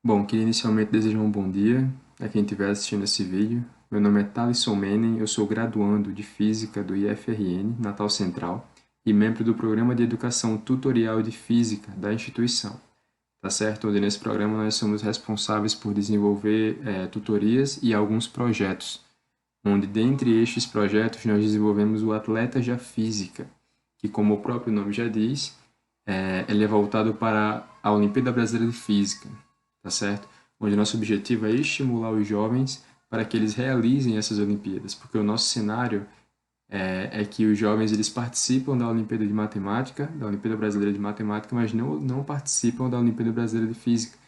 Bom, queria inicialmente desejar um bom dia a quem estiver assistindo esse vídeo. Meu nome é Thalisson Menem, eu sou graduando de Física do IFRN, Natal Central, e membro do Programa de Educação Tutorial de Física da instituição. Tá certo? Onde nesse programa nós somos responsáveis por desenvolver tutorias e alguns projetos, onde dentre estes projetos nós desenvolvemos o Atletas da Física, que como o próprio nome já diz, ele é voltado para a Olimpíada Brasileira de Física, tá certo? Onde nosso objetivo é estimular os jovens para que eles realizem essas Olimpíadas, porque o nosso cenário é que os jovens eles participam da Olimpíada de Matemática, da Olimpíada Brasileira de Matemática, mas não participam da Olimpíada Brasileira de Física.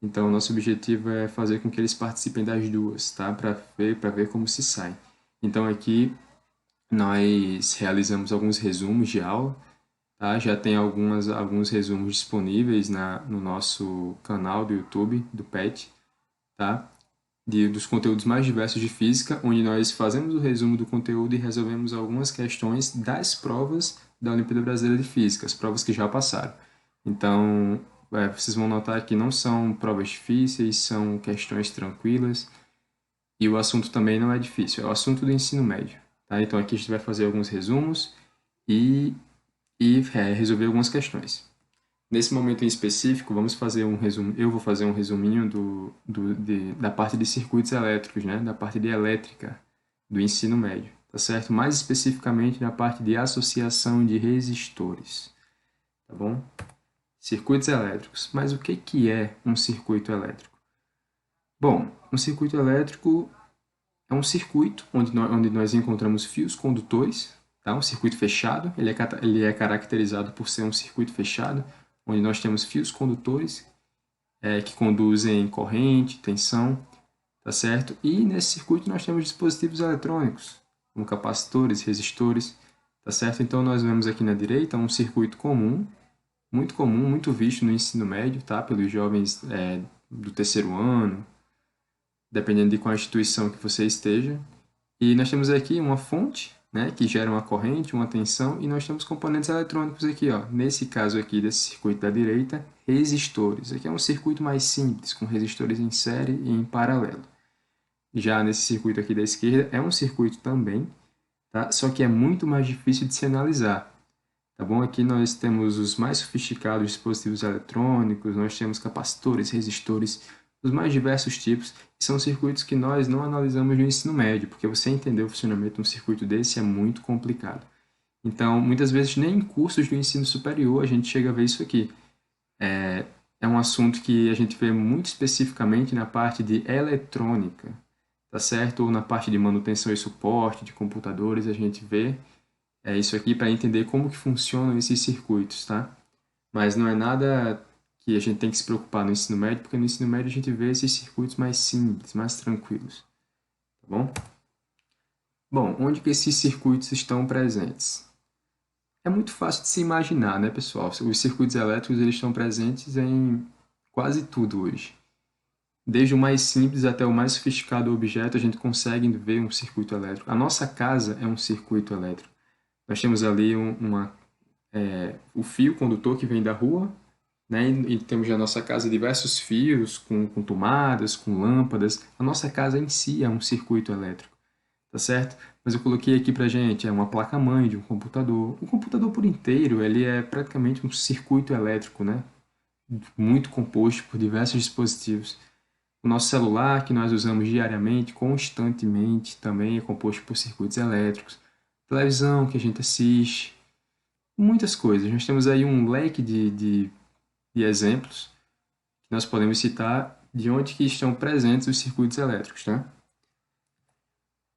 Então, nosso objetivo é fazer com que eles participem das duas, tá? Para ver como se sai. Então, aqui nós realizamos alguns resumos de aula, tá? Já tem alguns resumos disponíveis no nosso canal do YouTube, do PET, tá? Dos conteúdos mais diversos de física, onde nós fazemos o resumo do conteúdo e resolvemos algumas questões das provas da Olimpíada Brasileira de Física, as provas que já passaram. Então, vocês vão notar que não são provas difíceis, são questões tranquilas, e o assunto também não é difícil, é o assunto do ensino médio, tá? Então, aqui a gente vai fazer alguns resumos e, resolver algumas questões. Nesse momento em específico, vamos fazer um resumo. Eu vou fazer um resuminho da parte de circuitos elétricos, né? Da parte de elétrica do ensino médio, tá certo? Mais especificamente na parte de associação de resistores, tá bom? Circuitos elétricos. Mas o que é um circuito elétrico? Bom, um circuito elétrico é um circuito onde nós encontramos fios condutores, tá? Um circuito fechado. Ele é caracterizado por ser um circuito fechado, onde nós temos fios condutores que conduzem corrente, tensão, tá certo? E nesse circuito nós temos dispositivos eletrônicos, como capacitores, resistores, tá certo? Então nós vemos aqui na direita um circuito comum, muito visto no ensino médio, tá? Pelos jovens do terceiro ano, dependendo de qual instituição que você esteja. E nós temos aqui uma fonte, né, que gera uma corrente, uma tensão, e nós temos componentes eletrônicos aqui, ó. Nesse caso aqui desse circuito da direita, resistores. Aqui é um circuito mais simples, com resistores em série e em paralelo. Já nesse circuito aqui da esquerda, é um circuito também, tá? Só que é muito mais difícil de se analisar. Tá bom? Aqui nós temos os mais sofisticados dispositivos eletrônicos, nós temos capacitores, resistores, os mais diversos tipos, e são circuitos que nós não analisamos no ensino médio, porque você entender o funcionamento de um circuito desse é muito complicado. Então, muitas vezes, nem em cursos do ensino superior a gente chega a ver isso aqui. É um assunto que a gente vê muito especificamente na parte de eletrônica, tá certo? Ou na parte de manutenção e suporte de computadores, a gente vê isso aqui para entender como que funcionam esses circuitos, tá? Mas não é nada que a gente tem que se preocupar no ensino médio, porque no ensino médio a gente vê esses circuitos mais simples, mais tranquilos, tá bom? Bom, onde que esses circuitos estão presentes? É muito fácil de se imaginar, né, pessoal? Os circuitos elétricos eles estão presentes em quase tudo hoje. Desde o mais simples até o mais sofisticado objeto, a gente consegue ver um circuito elétrico. A nossa casa é um circuito elétrico. Nós temos ali o fio condutor que vem da rua, né? E temos na nossa casa diversos fios com tomadas, com lâmpadas. A nossa casa em si é um circuito elétrico, tá certo? Mas eu coloquei aqui pra gente, é uma placa-mãe de um computador. O computador por inteiro, ele é praticamente um circuito elétrico, né? Muito composto por diversos dispositivos. O nosso celular, que nós usamos diariamente, constantemente, também é composto por circuitos elétricos. Televisão que a gente assiste, muitas coisas. Nós temos aí um leque de exemplos que nós podemos citar de onde que estão presentes os circuitos elétricos, tá?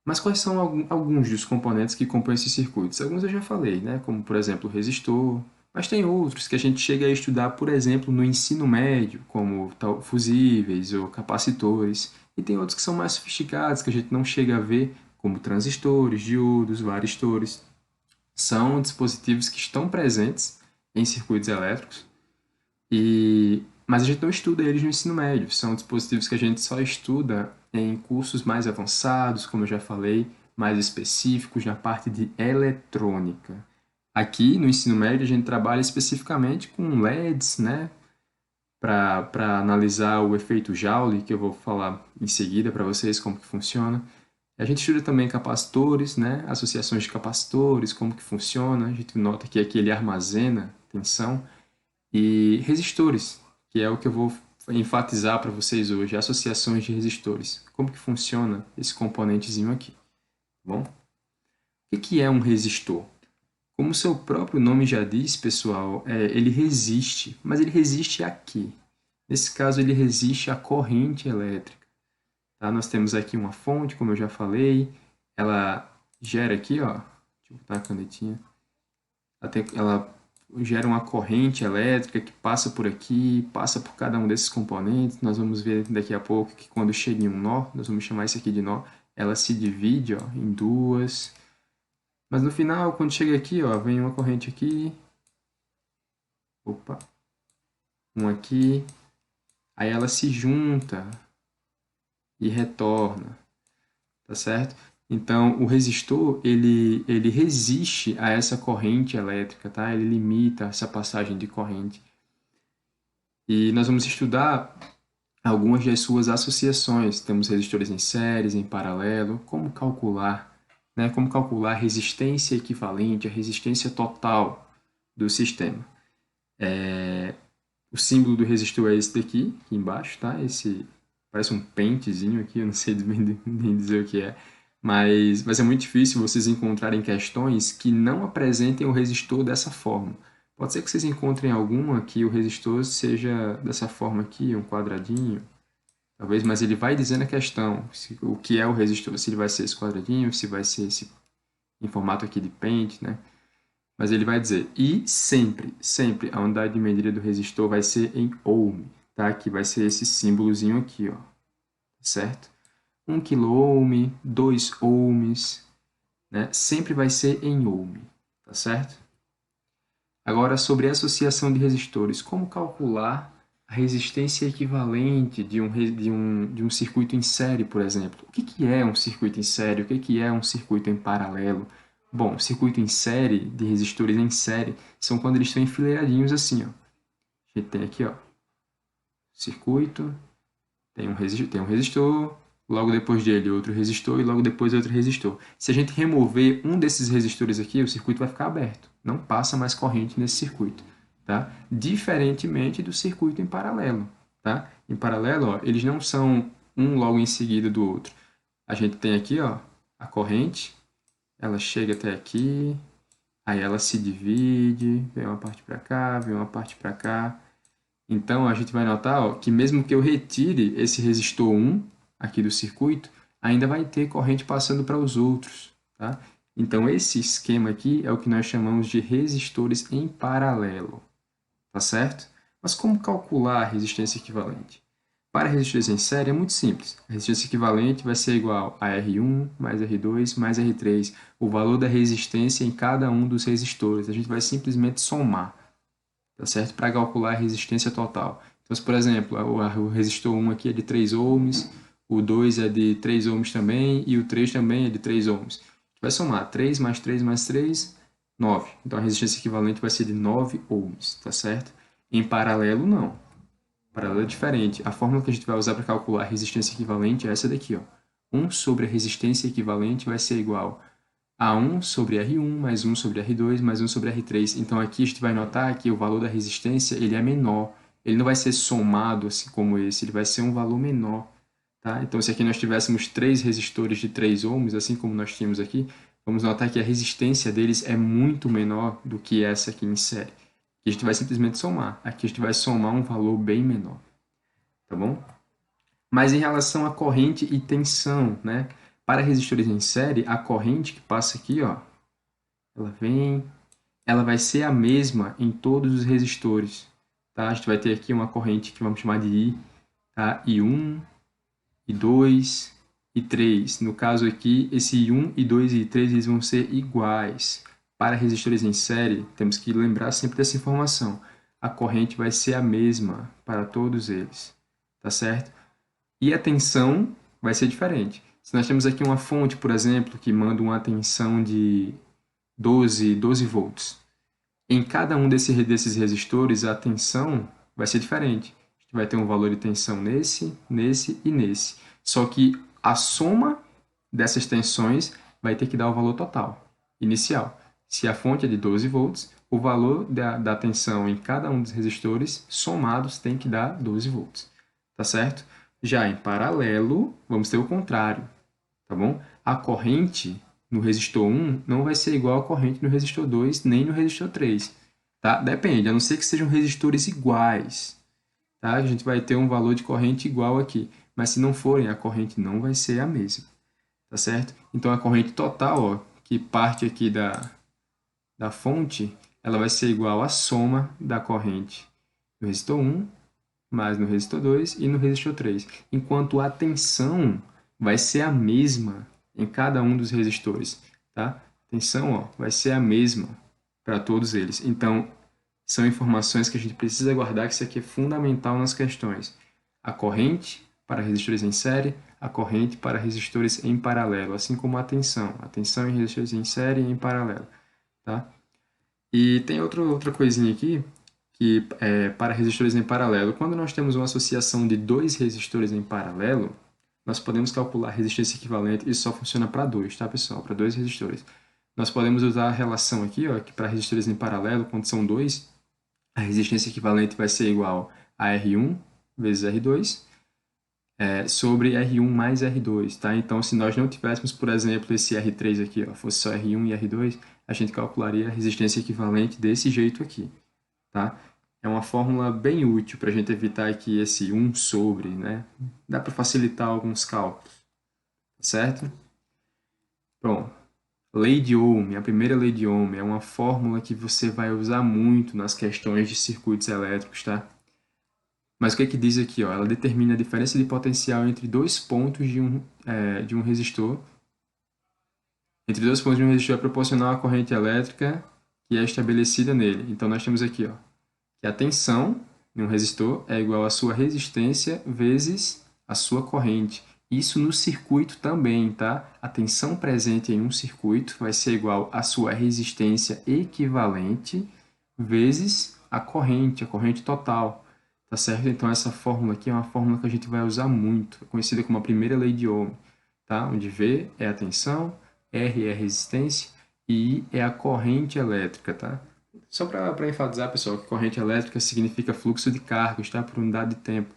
Mas quais são alguns dos componentes que compõem esses circuitos? Alguns eu já falei, né? Como, por exemplo, o resistor. Mas tem outros que a gente chega a estudar, por exemplo, no ensino médio, como fusíveis ou capacitores. E tem outros que são mais sofisticados, que a gente não chega a ver, como transistores, diodos, varistores. São dispositivos que estão presentes em circuitos elétricos, mas a gente não estuda eles no ensino médio. São dispositivos que a gente só estuda em cursos mais avançados, como eu já falei, mais específicos na parte de eletrônica. Aqui no ensino médio a gente trabalha especificamente com LEDs, né? para analisar o efeito Joule, que eu vou falar em seguida para vocês como que funciona. A gente estuda também capacitores, né? Associações de capacitores, como que funciona. A gente nota que aqui ele armazena tensão. E resistores, que é o que eu vou enfatizar para vocês hoje, associações de resistores. Como que funciona esse componentezinho aqui, tá bom? O que é um resistor? Como o seu próprio nome já diz, pessoal, ele resiste, mas ele resiste a quê? Nesse caso, ele resiste à corrente elétrica. Tá? Nós temos aqui uma fonte, como eu já falei, ela gera aqui, ó, deixa eu botar a canetinha, ela gera uma corrente elétrica que passa por aqui, passa por cada um desses componentes. Nós vamos ver daqui a pouco que quando chega em um nó, nós vamos chamar isso aqui de nó, ela se divide, ó, em duas. Mas no final, quando chega aqui, ó, vem uma corrente aqui, opa, um aqui, aí ela se junta e retorna, tá certo? Então, o resistor, ele resiste a essa corrente elétrica, tá? Ele limita essa passagem de corrente. E nós vamos estudar algumas das suas associações. Temos resistores em séries, em paralelo, como calcular, né? Como calcular a resistência equivalente, a resistência total do sistema. O símbolo do resistor é esse daqui, aqui embaixo, tá? Esse parece um pentezinho aqui, eu não sei nem dizer o que é. Mas vai ser muito difícil vocês encontrarem questões que não apresentem o resistor dessa forma. Pode ser que vocês encontrem alguma que o resistor seja dessa forma aqui, um quadradinho, talvez, mas ele vai dizer na questão o que é o resistor, se ele vai ser esse quadradinho, se vai ser esse em formato aqui de pente, né? Mas ele vai dizer, e sempre, sempre, a unidade de medida do resistor vai ser em ohm, tá? Que vai ser esse símbolozinho aqui, ó, certo? 1 kΩ, 2 ohms, né? Sempre vai ser em ohm, tá certo? Agora, sobre a associação de resistores, como calcular a resistência equivalente de um circuito em série, por exemplo? O que é um circuito em série? O que é um circuito em paralelo? Bom, circuito em série, de resistores em série, são quando eles estão enfileiradinhos assim, ó. A gente tem aqui, ó, circuito, tem um resistor, logo depois dele outro resistor e logo depois outro resistor. Se a gente remover um desses resistores aqui, o circuito vai ficar aberto. Não passa mais corrente nesse circuito, tá? Diferentemente do circuito em paralelo, tá? Em paralelo, ó, eles não são um logo em seguida do outro. A gente tem aqui, ó, a corrente, ela chega até aqui, aí ela se divide, vem uma parte para cá, vem uma parte para cá. Então, a gente vai notar, ó, que mesmo que eu retire esse resistor 1 aqui do circuito, ainda vai ter corrente passando para os outros, tá? Então, esse esquema aqui é o que nós chamamos de resistores em paralelo, tá certo? Mas como calcular a resistência equivalente? Para resistores em série é muito simples. A resistência equivalente vai ser igual a R1 mais R2 mais R3, o valor da resistência em cada um dos resistores. A gente vai simplesmente somar, tá certo? Para calcular a resistência total. Então, se, por exemplo, o resistor 1 aqui é de 3 ohms, o 2 é de 3 ohms também, e o 3 também é de 3 ohms. A gente vai somar 3 mais 3 mais 3, 9. Então, a resistência equivalente vai ser de 9 ohms, tá certo? Em paralelo, não. Em paralelo é diferente. A fórmula que a gente vai usar para calcular a resistência equivalente é essa daqui, ó. 1 sobre a resistência equivalente vai ser igual a 1 sobre R1 mais 1 sobre R2 mais 1 sobre R3. Então aqui a gente vai notar que o valor da resistência ele é menor. Ele não vai ser somado assim como esse, ele vai ser um valor menor. Tá? Então se aqui nós tivéssemos 3 resistores de 3 ohms, assim como nós tínhamos aqui, vamos notar que a resistência deles é muito menor do que essa aqui em série. Aqui a gente vai simplesmente somar. Aqui a gente vai somar um valor bem menor. Tá bom? Mas em relação à corrente e tensão, né? Para resistores em série, a corrente que passa aqui, ó, ela vai ser a mesma em todos os resistores, tá? A gente vai ter aqui uma corrente que vamos chamar de I, tá? I1, I2, I3. No caso aqui, esse I1, I2 e I3 eles vão ser iguais. Para resistores em série, temos que lembrar sempre dessa informação. A corrente vai ser a mesma para todos eles, tá certo? E a tensão vai ser diferente. Se nós temos aqui uma fonte, por exemplo, que manda uma tensão de 12 volts, em cada um desses resistores a tensão vai ser diferente. que vai ter um valor de tensão nesse, nesse e nesse. Só que a soma dessas tensões vai ter que dar o valor total, inicial. Se a fonte é de 12 volts, o valor da tensão em cada um dos resistores somados tem que dar 12 volts, tá certo? Já em paralelo, vamos ter o contrário, tá bom? A corrente no resistor 1 não vai ser igual à corrente no resistor 2, nem no resistor 3, tá? Depende, a não ser que sejam resistores iguais, tá? A gente vai ter um valor de corrente igual aqui, mas se não forem, a corrente não vai ser a mesma, tá certo? Então, a corrente total, ó, que parte aqui da fonte, ela vai ser igual à soma da corrente no resistor 1, mais no resistor 2 e no resistor 3. Enquanto a tensão vai ser a mesma em cada um dos resistores, tá? A tensão, ó, vai ser a mesma para todos eles. Então, são informações que a gente precisa guardar, que isso aqui é fundamental nas questões. A corrente para resistores em série, a corrente para resistores em paralelo, assim como a tensão em resistores em série e em paralelo, tá? E tem outra coisinha aqui, que é para resistores em paralelo. Quando nós temos uma associação de dois resistores em paralelo, nós podemos calcular a resistência equivalente, isso só funciona para dois, tá, pessoal? Para dois resistores. Nós podemos usar a relação aqui, ó, que para resistores em paralelo, quando são dois, a resistência equivalente vai ser igual a R1 vezes R2 sobre R1 mais R2, tá? Então, se nós não tivéssemos, por exemplo, esse R3 aqui, ó, fosse só R1 e R2, a gente calcularia a resistência equivalente desse jeito aqui, tá? É uma fórmula bem útil para a gente evitar aqui esse 1 sobre, né? Dá para facilitar alguns cálculos, certo? Bom, lei de Ohm, a primeira lei de Ohm é uma fórmula que você vai usar muito nas questões de circuitos elétricos, tá? Mas o que é que diz aqui, ó? Ela determina a diferença de potencial entre dois pontos de um resistor. Entre dois pontos de um resistor é proporcional à corrente elétrica que é estabelecida nele. Então, nós temos aqui, ó, que a tensão em um resistor é igual à sua resistência vezes a sua corrente. Isso no circuito também, tá? A tensão presente em um circuito vai ser igual à sua resistência equivalente vezes a corrente total. Tá certo? Então, essa fórmula aqui é uma fórmula que a gente vai usar muito, é conhecida como a primeira lei de Ohm, tá? Onde V é a tensão, R é a resistência e I é a corrente elétrica, tá? Só para enfatizar, pessoal, que corrente elétrica significa fluxo de cargas, tá? Por unidade de tempo.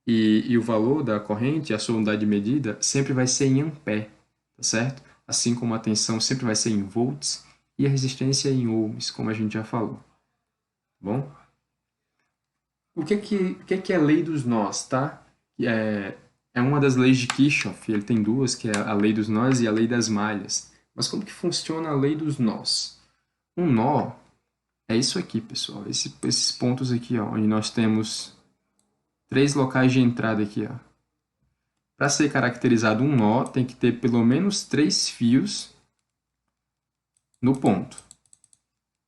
E o valor da corrente, a sua unidade de medida, sempre vai ser em ampere, tá certo? Assim como a tensão sempre vai ser em volts e a resistência em ohms, como a gente já falou. Tá bom? O que é a lei dos nós, tá? É uma das leis de Kirchhoff, ele tem duas, que é a lei dos nós e a lei das malhas. Mas como que funciona a lei dos nós? Um nó é isso aqui, pessoal. Esses pontos aqui, ó, onde nós temos três locais de entrada aqui, ó. Para ser caracterizado um nó, tem que ter pelo menos 3 fios no ponto.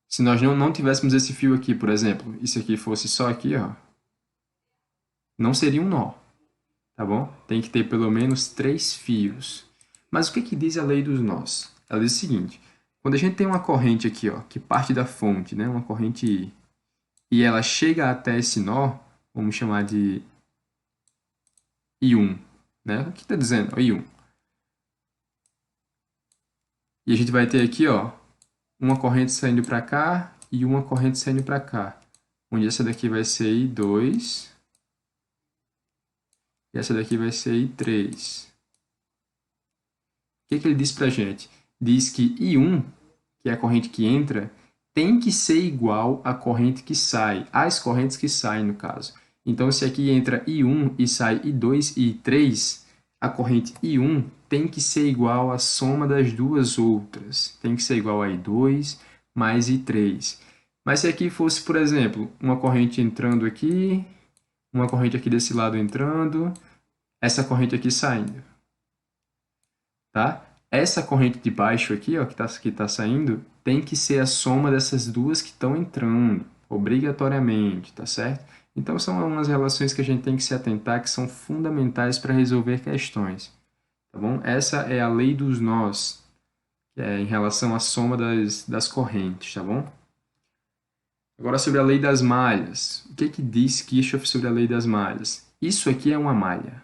Se nós não tivéssemos esse fio aqui, por exemplo, isso aqui fosse só aqui, ó, não seria um nó, tá bom? Tem que ter pelo menos 3 fios. Mas o que diz a lei dos nós? Ela diz o seguinte, quando a gente tem uma corrente aqui, ó, que parte da fonte, né, uma corrente I, e ela chega até esse nó, vamos chamar de I1, né? O que está dizendo? I1. E a gente vai ter aqui, ó, uma corrente saindo para cá e uma corrente saindo para cá. Onde essa daqui vai ser I2 e essa daqui vai ser I3. O que ele diz para a gente? Diz que I1, que é a corrente que entra, tem que ser igual à corrente que sai, às correntes que saem, no caso. Então, se aqui entra I1 e sai I2 e I3, a corrente I1 tem que ser igual à soma das duas outras. Tem que ser igual a I2 mais I3. Mas se aqui fosse, por exemplo, uma corrente entrando aqui, uma corrente aqui desse lado entrando, essa corrente aqui saindo, tá? Essa corrente de baixo aqui, ó, que tá saindo, tem que ser a soma dessas duas que estão entrando, obrigatoriamente, tá certo? Então, são algumas relações que a gente tem que se atentar, que são fundamentais para resolver questões, tá bom? Essa é a lei dos nós, que é em relação à soma das correntes, tá bom? Agora sobre a lei das malhas. O que que diz Kirchhoff sobre a lei das malhas? Isso aqui é uma malha.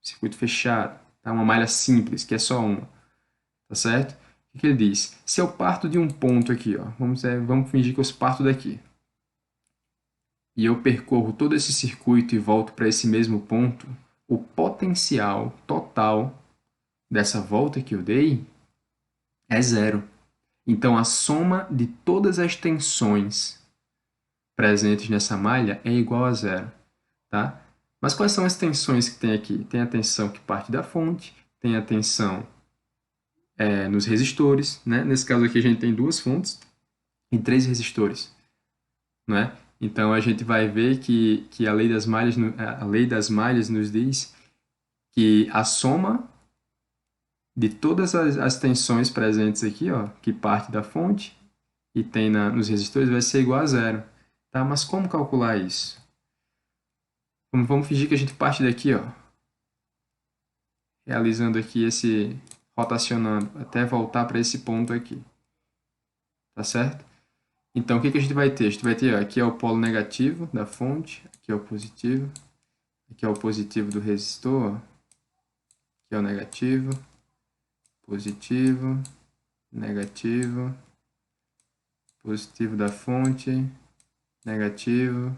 Circuito fechado. Tá? Uma malha simples, que é só uma. Tá certo? O que ele diz? Se eu parto de um ponto aqui, ó, vamos fingir que eu parto daqui. E eu percorro todo esse circuito e volto para esse mesmo ponto, o potencial total dessa volta que eu dei é zero. Então, a soma de todas as tensões presentes nessa malha é igual a zero, tá? Mas quais são as tensões que tem aqui? Tem a tensão que parte da fonte, tem a tensão nos resistores, né? Nesse caso aqui a gente tem duas fontes e três resistores, não é? Então a gente vai ver que a lei das malhas nos diz que a soma de todas as tensões presentes aqui, ó, que parte da fonte e tem nos resistores, vai ser igual a zero. Tá? Mas como calcular isso? Vamos fingir que a gente parte daqui, ó, realizando aqui rotacionando, até voltar para esse ponto aqui. Tá certo? Então, o que que a gente vai ter? A gente vai ter, ó, aqui é o polo negativo da fonte, aqui é o positivo, aqui é o positivo do resistor, ó, aqui é o negativo, positivo, negativo, positivo da fonte, negativo,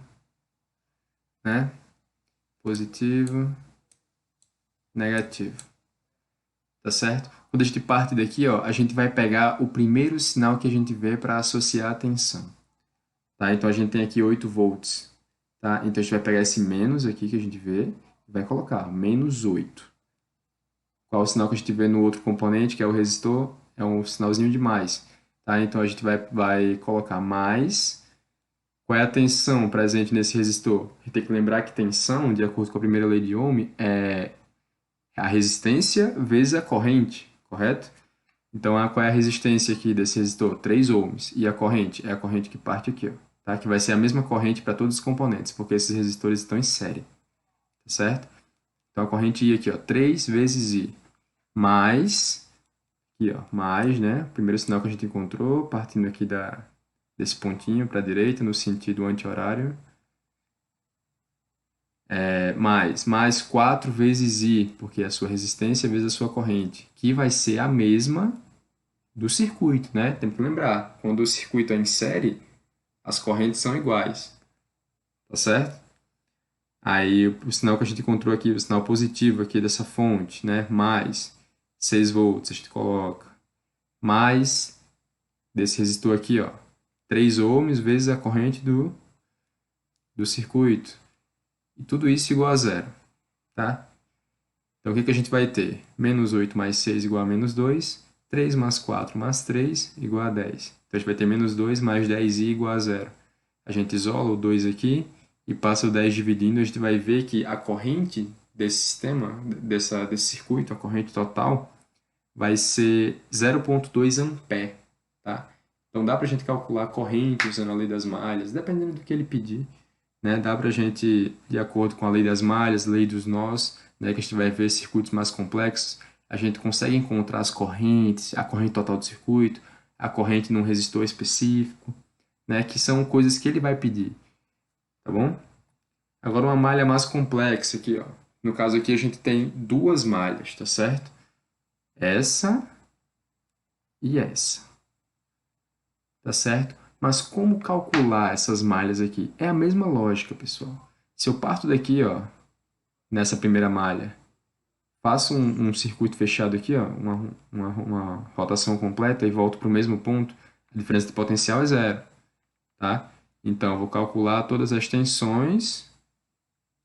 né? Positivo, negativo. Tá certo? Quando a gente parte daqui, ó, a gente vai pegar o primeiro sinal que a gente vê para associar a tensão. Tá? Então a gente tem aqui 8 volts. Tá? Então a gente vai pegar esse menos aqui que a gente vê e vai colocar ó, menos 8. Qual o sinal que a gente vê no outro componente, que é o resistor? É um sinalzinho de mais. Tá? Então a gente vai colocar mais. Qual é a tensão presente nesse resistor? A gente tem que lembrar que tensão, de acordo com a primeira lei de Ohm, é a resistência vezes a corrente, correto? Então, qual é a resistência aqui desse resistor? 3 ohms. E a corrente? É a corrente que parte aqui, ó, tá? Que vai ser a mesma corrente para todos os componentes, porque esses resistores estão em série, tá certo? Então, a corrente I aqui, ó, 3 vezes I, mais, aqui, ó, mais, né? O primeiro sinal que a gente encontrou, partindo aqui desse pontinho para a direita, no sentido anti-horário, mais 4 vezes I, porque é a sua resistência vezes a sua corrente, que vai ser a mesma do circuito, né? Tem que lembrar, quando o circuito é em série, as correntes são iguais, tá certo? Aí o sinal que a gente encontrou aqui, o sinal positivo aqui dessa fonte, né? Mais 6 volts, a gente coloca. Mais desse resistor aqui, ó, 3 ohms vezes a corrente do circuito. E tudo isso igual a zero, tá? Então, o que que a gente vai ter? Menos 8 mais 6 igual a menos 2. 3 mais 4 mais 3 igual a 10. Então, a gente vai ter menos 2 mais 10i igual a zero. A gente isola o 2 aqui e passa o 10 dividindo. A gente vai ver que a corrente desse sistema, desse circuito, a corrente total, vai ser 0,2 ampere. Tá? Então, dá para a gente calcular a corrente usando a lei das malhas, dependendo do que ele pedir. Né? Dá para a gente, de acordo com a lei das malhas, lei dos nós, né, que a gente vai ver circuitos mais complexos, a gente consegue encontrar as correntes, a corrente total do circuito, a corrente num resistor específico, né, que são coisas que ele vai pedir, tá bom? Agora uma malha mais complexa aqui, ó. No caso aqui a gente tem duas malhas, tá certo? Essa e essa, tá certo? Mas como calcular essas malhas aqui? É a mesma lógica, pessoal. Se eu parto daqui, ó, nessa primeira malha, faço um circuito fechado aqui, ó, uma rotação completa e volto para o mesmo ponto, a diferença de potencial é zero, tá? Então, eu vou calcular todas as tensões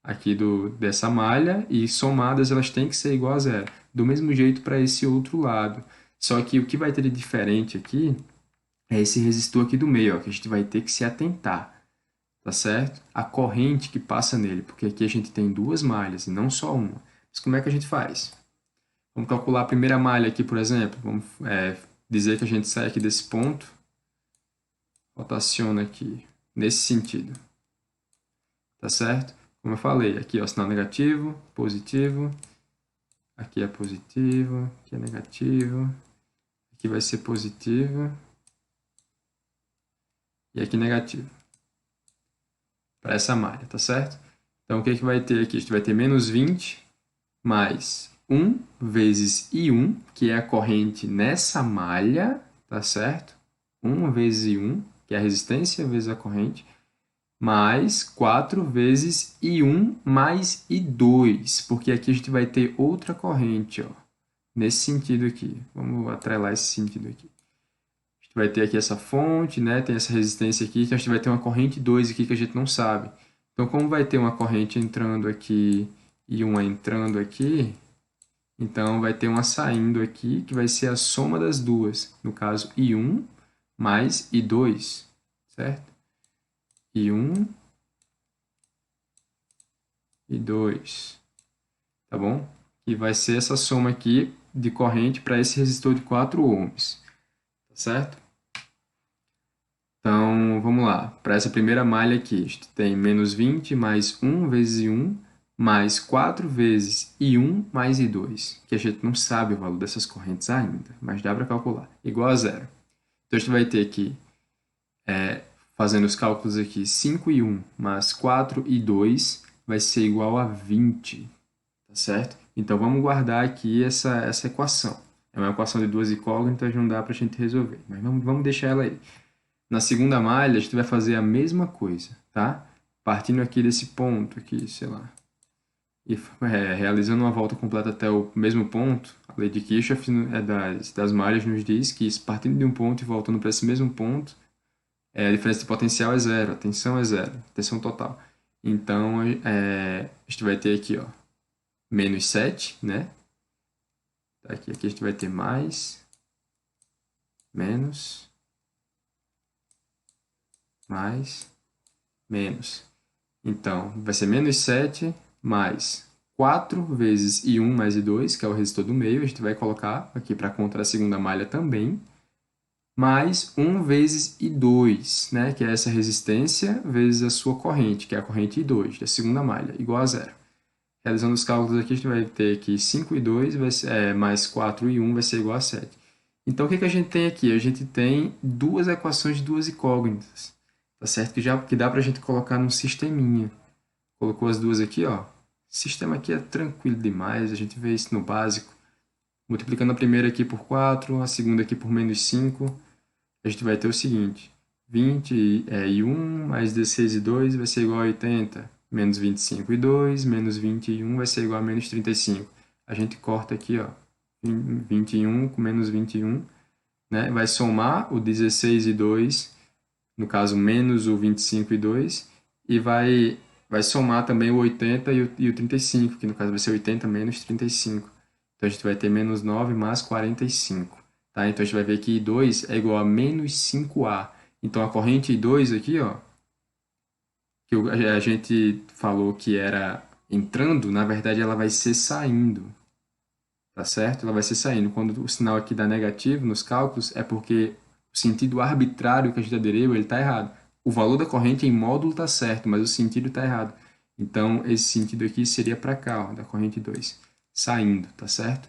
aqui dessa malha e somadas elas têm que ser igual a zero. Do mesmo jeito para esse outro lado. Só que o que vai ter de diferente aqui é esse resistor aqui do meio, ó, que a gente vai ter que se atentar, tá certo? A corrente que passa nele, porque aqui a gente tem duas malhas e não só uma. Mas como é que a gente faz? Vamos calcular a primeira malha aqui, por exemplo. Vamos dizer que a gente sai aqui desse ponto, rotaciona aqui, nesse sentido. Tá certo? Como eu falei, aqui ó, sinal negativo, positivo. Aqui é positivo, aqui é negativo. Aqui vai ser positivo. E aqui negativo. para essa malha, tá certo? Então, o que que vai ter aqui? A gente vai ter menos 20 mais 1 vezes I1, que é a corrente nessa malha, tá certo? 1 vezes I1, que é a resistência vezes a corrente, mais 4 vezes I1 mais I2, porque aqui a gente vai ter outra corrente, ó, nesse sentido aqui. Vamos atrelar esse sentido aqui. A gente vai ter aqui essa fonte, né? Tem essa resistência aqui, então a gente vai ter uma corrente 2 aqui que a gente não sabe. Então, como vai ter uma corrente entrando aqui e uma entrando aqui, então vai ter uma saindo aqui, que vai ser a soma das duas. No caso, I1 mais I2, certo? I1 e 2, tá bom? E vai ser essa soma aqui de corrente para esse resistor de 4 ohms, tá certo? Então, vamos lá. Para essa primeira malha aqui, a gente tem menos 20 mais 1 vezes I1 mais 4 vezes I1 mais I2, que a gente não sabe o valor dessas correntes ainda, mas dá para calcular, igual a zero. Então, a gente vai ter aqui, fazendo os cálculos aqui, 5I1 mais 4I2 vai ser igual a 20, tá certo? Então, vamos guardar aqui essa equação. É uma equação de duas incógnitas, não dá para a gente resolver, mas vamos deixar ela aí. Na segunda malha, a gente vai fazer a mesma coisa, tá? Partindo aqui desse ponto aqui, sei lá, e realizando uma volta completa até o mesmo ponto, a lei de Kirchhoff das malhas nos diz que partindo de um ponto e voltando para esse mesmo ponto, a diferença de potencial é zero, a tensão é zero, a tensão total. Então, a gente vai ter aqui, ó, menos 7, né? Aqui a gente vai ter mais, menos, mais, menos. Então, vai ser menos 7 mais 4 vezes I1 mais I2, que é o resistor do meio, a gente vai colocar aqui para conta da segunda malha também, mais 1 vezes I2, né, que é essa resistência vezes a sua corrente, que é a corrente I2 da segunda malha, igual a zero. Realizando os cálculos aqui, a gente vai ter que 5I2 mais 4I1 vai ser igual a 7. Então, o que a gente tem aqui? A gente tem duas equações de duas incógnitas, tá certo? Que dá para a gente colocar num sisteminha. Colocou as duas aqui, ó. O sistema aqui é tranquilo demais, a gente vê isso no básico. Multiplicando a primeira aqui por 4, a segunda aqui por menos 5, a gente vai ter o seguinte: 20 e 1 mais 16 e 2 vai ser igual a 80. Menos 25 e 2, menos 21 vai ser igual a menos 35. A gente corta aqui, ó, 21 com menos 21, né? Vai somar o 16 e 2, no caso, menos o 25 e 2, e vai somar também o 80 e o 35, que no caso vai ser 80 menos 35. Então, a gente vai ter menos 9 mais 45. Tá? Então, a gente vai ver que I2 é igual a menos 5A. Então, a corrente I2 aqui, ó, que a gente falou que era entrando, na verdade, ela vai ser saindo. Tá certo? Ela vai ser saindo. Quando o sinal aqui dá negativo nos cálculos, é porque o sentido arbitrário que a gente aderiu, ele está errado. O valor da corrente em módulo está certo, mas o sentido está errado. Então, esse sentido aqui seria para cá, ó, da corrente 2, saindo, tá certo?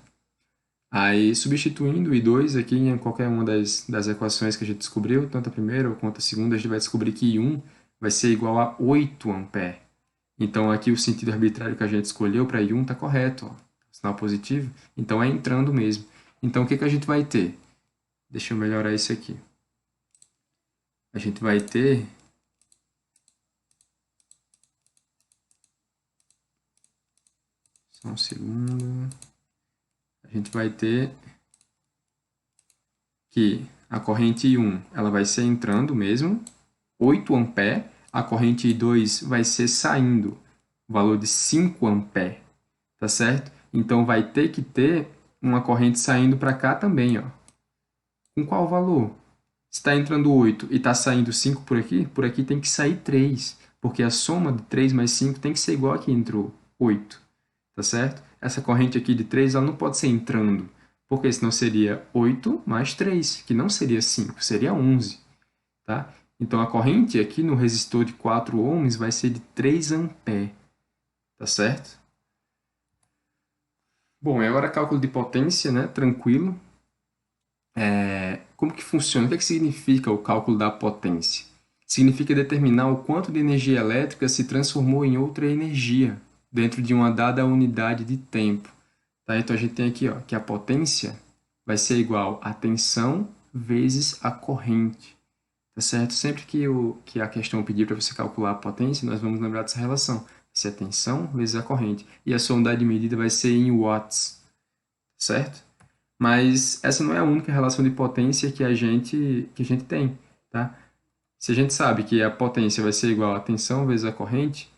Aí, substituindo o I2 aqui em qualquer uma das equações que a gente descobriu, tanto a primeira quanto a segunda, a gente vai descobrir que I1 vai ser igual a 8 ampere. Então, aqui o sentido arbitrário que a gente escolheu para I1 está correto, ó, sinal positivo. Então, é entrando mesmo. Então, o que a gente vai ter? Deixa eu melhorar isso aqui. A gente vai ter... Só um segundo. A gente vai ter que a corrente I1 ela vai ser entrando mesmo, 8 ampere. A corrente I2 vai ser saindo, valor de 5 ampere, tá certo? Então, vai ter que ter uma corrente saindo para cá também, ó. Com qual valor? Se está entrando 8 e está saindo 5 por aqui tem que sair 3, porque a soma de 3 mais 5 tem que ser igual a que entrou, 8, tá certo? Essa corrente aqui de 3 ela não pode ser entrando, porque senão seria 8 mais 3, que não seria 5, seria 11, tá? Então, a corrente aqui no resistor de 4 ohms vai ser de 3 ampere, tá certo? Bom, e agora cálculo de potência, né? Tranquilo. Como que funciona? O que significa o cálculo da potência? significa determinar o quanto de energia elétrica se transformou em outra energia dentro de uma dada unidade de tempo. Tá? Então a gente tem aqui ó, que a potência vai ser igual a tensão vezes a corrente. Tá certo? Sempre que a questão pedir para você calcular a potência, nós vamos lembrar dessa relação. Vai ser a tensão vezes a corrente. E a sua unidade de medida vai ser em watts. Certo? Mas essa não é a única relação de potência que a gente tem. Tá? Se a gente sabe que a potência vai ser igual a tensão vezes a corrente,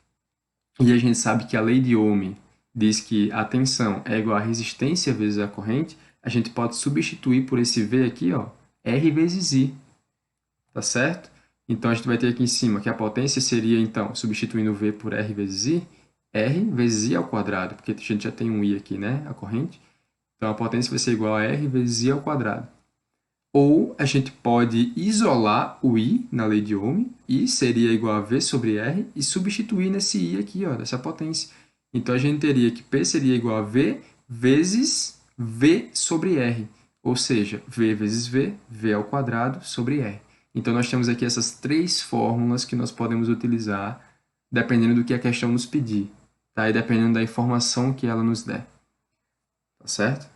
e a gente sabe que a lei de Ohm diz que a tensão é igual a resistência vezes a corrente, a gente pode substituir por esse V aqui, ó, R vezes I, tá certo? Então a gente vai ter aqui em cima que a potência seria, então, substituindo V por R vezes I, R vezes I ao quadrado, porque a gente já tem um I aqui, né, a corrente. Então a potência vai ser igual a R vezes I ao quadrado. Ou a gente pode isolar o I na lei de Ohm, I seria igual a V sobre R, e substituir nesse I aqui, ó, dessa potência. Então a gente teria que P seria igual a V vezes V sobre R. Ou seja, V vezes V, V ao quadrado sobre R. Então nós temos aqui essas três fórmulas que nós podemos utilizar dependendo do que a questão nos pedir, tá? E dependendo da informação que ela nos der. Tá certo?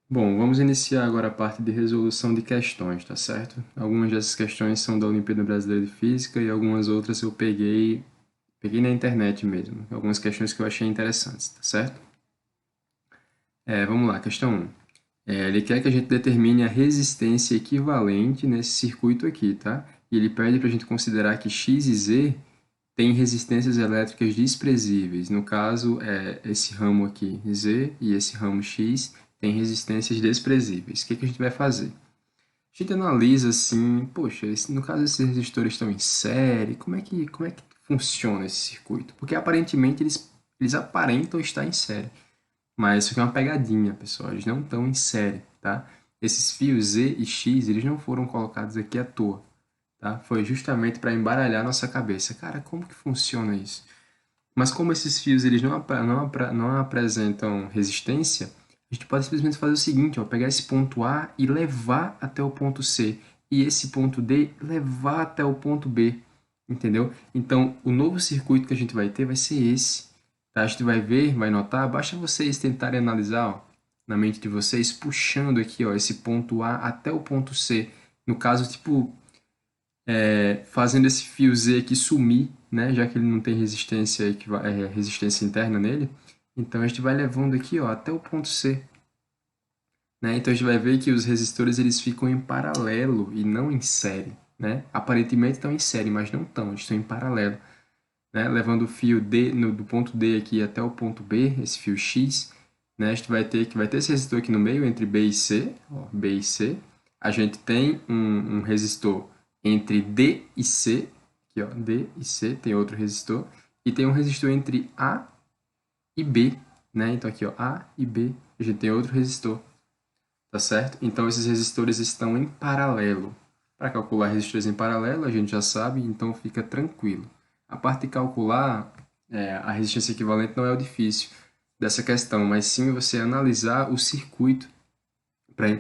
Bom, vamos iniciar agora a parte de resolução de questões, tá certo? Algumas dessas questões são da Olimpíada Brasileira de Física e algumas outras eu peguei na internet mesmo. Algumas questões que eu achei interessantes, tá certo? Vamos lá, questão 1. Ele quer que a gente determine a resistência equivalente nesse circuito aqui, tá? E ele pede para a gente considerar que X e Z têm resistências elétricas desprezíveis. No caso, esse ramo aqui, Z, e esse ramo X têm resistências desprezíveis. O que que a gente vai fazer? A gente analisa assim, poxa, no caso esses resistores estão em série, como é que funciona esse circuito? Porque aparentemente eles aparentam estar em série. Mas isso aqui é uma pegadinha, pessoal. Eles não estão em série, tá? Esses fios Z e X, eles não foram colocados aqui à toa, tá? Foi justamente para embaralhar nossa cabeça. Cara, como que funciona isso? Mas como esses fios eles não apresentam resistência, a gente pode simplesmente fazer o seguinte, ó, pegar esse ponto A e levar até o ponto C, e esse ponto D levar até o ponto B, entendeu? Então, o novo circuito que a gente vai ter vai ser esse. Tá? A gente vai ver, vai notar, basta vocês tentarem analisar, ó, na mente de vocês, puxando aqui, ó, esse ponto A até o ponto C. No caso, tipo, fazendo esse fio Z aqui sumir, né, já que ele não tem resistência interna nele. Então a gente vai levando aqui, ó, até o ponto C. Né? Então a gente vai ver que os resistores eles ficam em paralelo e não em série. Né? Aparentemente estão em série, mas não estão, eles estão em paralelo. Né? Levando o fio D do ponto D aqui até o ponto B, esse fio X, né? A gente vai ter esse resistor aqui no meio entre B e C, ó, B e C. A gente tem um resistor entre D e C, aqui ó, D e C, tem outro resistor, e tem um resistor entre A e B, né? Então aqui ó, A e B, a gente tem outro resistor, tá certo? Então esses resistores estão em paralelo. Para calcular resistores em paralelo, a gente já sabe, então fica tranquilo. A parte de calcular a resistência equivalente não é o difícil dessa questão, mas sim você analisar o circuito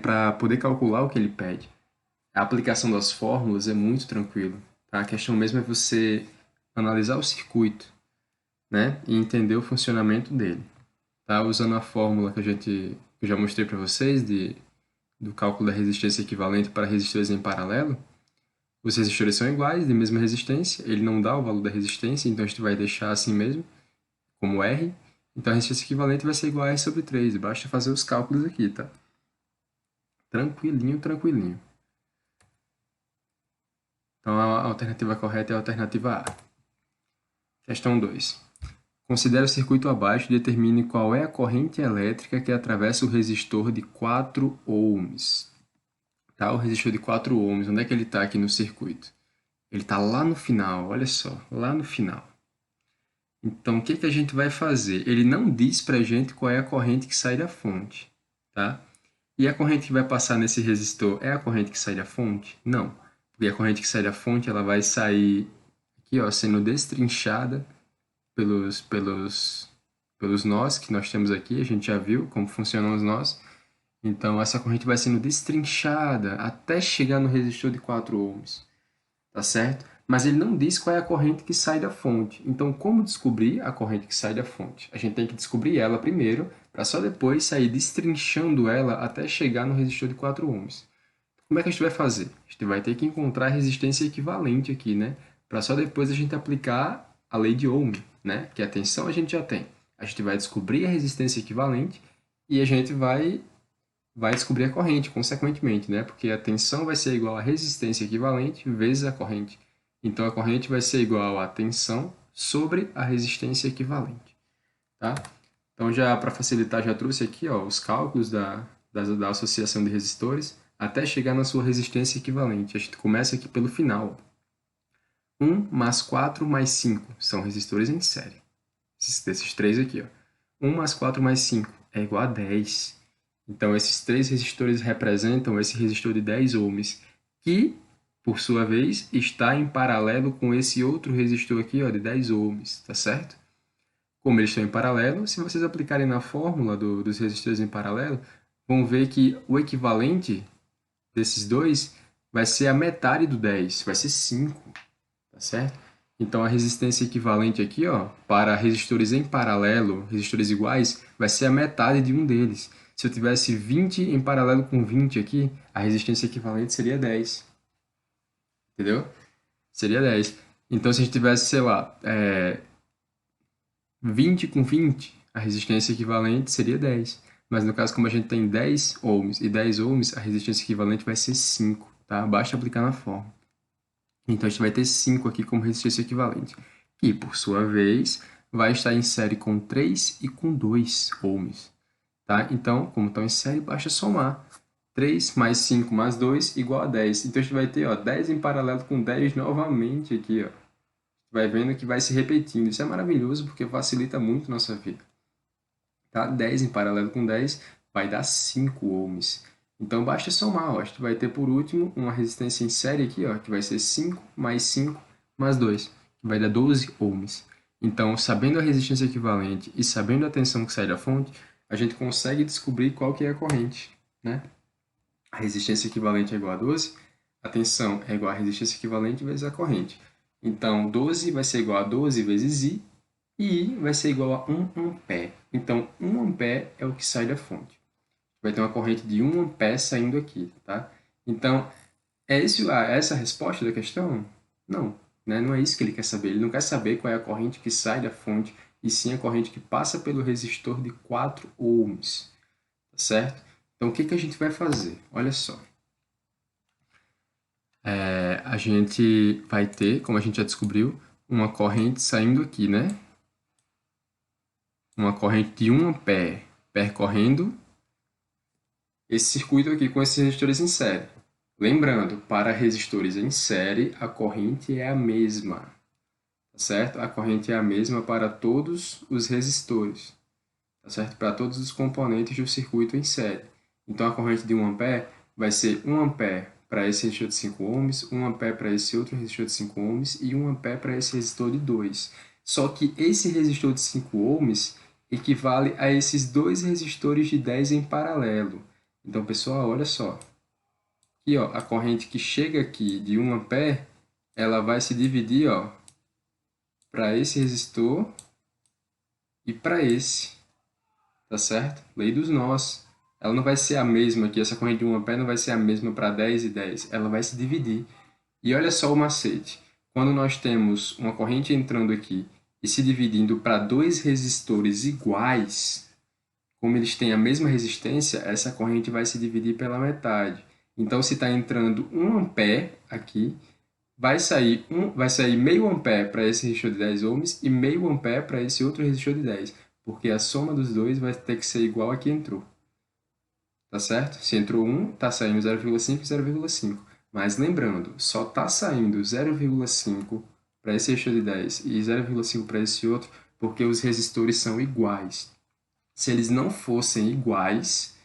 para poder calcular o que ele pede. A aplicação das fórmulas é muito tranquilo. Tá? A questão mesmo é você analisar o circuito, né, e entender o funcionamento dele. Tá? Usando a fórmula que eu já mostrei para vocês do cálculo da resistência equivalente para resistores em paralelo, os resistores são iguais, de mesma resistência, ele não dá o valor da resistência, então a gente vai deixar assim mesmo, como R. Então a resistência equivalente vai ser igual a R sobre 3, basta fazer os cálculos aqui, tá? Tranquilinho, tranquilinho. Então a alternativa correta é a alternativa A. Questão 2. Considere o circuito abaixo e determine qual é a corrente elétrica que atravessa o resistor de 4 ohms. Tá? O resistor de 4 ohms, onde é que ele está aqui no circuito? Ele está lá no final, olha só, lá no final. Então, o que que a gente vai fazer? Ele não diz para a gente qual é a corrente que sai da fonte, tá? E a corrente que vai passar nesse resistor é a corrente que sai da fonte? Não, porque a corrente que sai da fonte ela vai sair aqui, ó, sendo destrinchada pelos nós que nós temos aqui. A gente já viu como funcionam os nós. Então, essa corrente vai sendo destrinchada até chegar no resistor de 4 ohms, tá certo? Mas ele não diz qual é a corrente que sai da fonte. Então, como descobrir a corrente que sai da fonte? A gente tem que descobrir ela primeiro, para só depois sair destrinchando ela até chegar no resistor de 4 ohms. Como é que a gente vai fazer? A gente vai ter que encontrar a resistência equivalente aqui, né? Para só depois a gente aplicar a lei de Ohm, né? Que a tensão a gente já tem. A gente vai descobrir a resistência equivalente e a gente vai descobrir a corrente, consequentemente, né? Porque a tensão vai ser igual à resistência equivalente vezes a corrente. Então, a corrente vai ser igual à tensão sobre a resistência equivalente, tá? Então, já para facilitar, já trouxe aqui ó, os cálculos da associação de resistores até chegar na sua resistência equivalente. A gente começa aqui pelo final. 1 mais 4 mais 5 são resistores em série. Desses três aqui. Ó. 1 mais 4 mais 5 é igual a 10. Então, esses três resistores representam esse resistor de 10 ohms, que, por sua vez, está em paralelo com esse outro resistor aqui ó, de 10 ohms, tá certo? Como eles estão em paralelo, se vocês aplicarem na fórmula dos resistores em paralelo, vão ver que o equivalente desses dois vai ser a metade do 10, vai ser 5, tá certo? Então, a resistência equivalente aqui, ó, para resistores em paralelo, resistores iguais, vai ser a metade de um deles. Se eu tivesse 20 em paralelo com 20 aqui, a resistência equivalente seria 10. Entendeu? Seria 10. Então, se a gente tivesse, sei lá, 20 com 20, a resistência equivalente seria 10. Mas no caso, como a gente tem 10 ohms e 10 ohms, a resistência equivalente vai ser 5, tá? Basta aplicar na forma. Então, a gente vai ter 5 aqui como resistência equivalente, que, por sua vez, vai estar em série com 3 e com 2 ohms, tá? Então, como estão em série, basta somar. 3 mais 5 mais 2 igual a 10. Então, a gente vai ter ó, 10 em paralelo com 10 novamente aqui, ó. Vai vendo que vai se repetindo. Isso é maravilhoso porque facilita muito a nossa vida. Tá? 10 em paralelo com 10 vai dar 5 ohms. Então basta somar. Ó. A gente vai ter por último uma resistência em série aqui, ó, que vai ser 5 mais 5 mais 2, que vai dar 12 ohms. Então, sabendo a resistência equivalente e sabendo a tensão que sai da fonte, a gente consegue descobrir qual que é a corrente. Né? A resistência equivalente é igual a 12, a tensão é igual a resistência equivalente vezes a corrente. Então, 12 vai ser igual a 12 vezes I, e I vai ser igual a 1 ampere. Então, 1 ampere é o que sai da fonte. Vai ter uma corrente de 1 ampere saindo aqui, tá? Então, essa a resposta da questão? Não, né? Não é isso que ele quer saber. Ele não quer saber qual é a corrente que sai da fonte, e sim a corrente que passa pelo resistor de 4 ohms, tá certo? Então, o que que a gente vai fazer? Olha só. A gente vai ter, como a gente já descobriu, uma corrente saindo aqui, né? Uma corrente de 1 ampere percorrendo esse circuito aqui com esses resistores em série. Lembrando, para resistores em série, a corrente é a mesma, tá certo? A corrente é a mesma para todos os resistores, tá certo? Para todos os componentes do circuito em série. Então, a corrente de 1 ampere vai ser 1 ampere para esse resistor de 5 ohms, 1 ampere para esse outro resistor de 5 ohms e 1 ampere para esse resistor de 2. Só que esse resistor de 5 ohms equivale a esses dois resistores de 10 em paralelo. Então, pessoal, olha só. Aqui, ó, a corrente que chega aqui de 1 ampere, ela vai se dividir para esse resistor e para esse, tá certo? Lei dos nós. Ela não vai ser a mesma aqui, essa corrente de 1 ampere não vai ser a mesma para 10 e 10. Ela vai se dividir. E olha só o macete. Quando nós temos uma corrente entrando aqui e se dividindo para dois resistores iguais, como eles têm a mesma resistência, essa corrente vai se dividir pela metade. Então, se está entrando 1 ampere aqui, vai sair meio ampere para esse resistor de 10 ohms e meio ampere para esse outro resistor de 10, porque a soma dos dois vai ter que ser igual a que entrou. Tá certo? Se entrou 1, está saindo 0,5 e 0,5. Mas lembrando, só está saindo 0,5 para esse resistor de 10 e 0,5 para esse outro porque os resistores são iguais. Se eles não fossem iguais,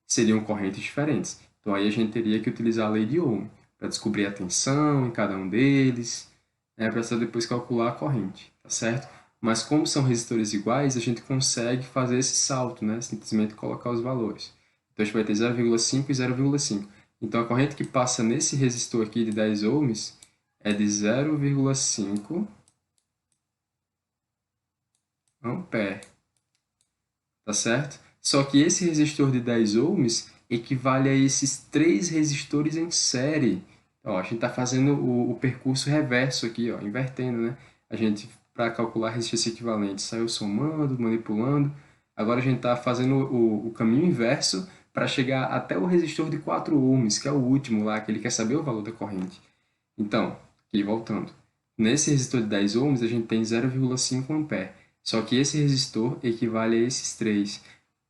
seriam correntes diferentes. Então aí a gente teria que utilizar a lei de Ohm para descobrir a tensão em cada um deles, né, para depois calcular a corrente, tá certo? Mas como são resistores iguais, a gente consegue fazer esse salto, né, simplesmente colocar os valores. Então Então, a gente vai ter 0,5 e 0,5. Então, a corrente que passa nesse resistor aqui de 10 ohms é de 0,5 ampere. Tá certo? Só que esse resistor de 10 ohms equivale a esses 3 resistores em série. Ó, a gente está fazendo o percurso reverso aqui, ó, invertendo, né? A gente, para calcular a resistência equivalente, saiu somando, manipulando. Agora a gente está fazendo o caminho inverso para chegar até o resistor de 4 ohms, que é o último lá, que ele quer saber o valor da corrente. Então, aqui voltando. Nesse resistor de 10 ohms, a gente tem 0,5 ampere. Só que esse resistor equivale a esses 3.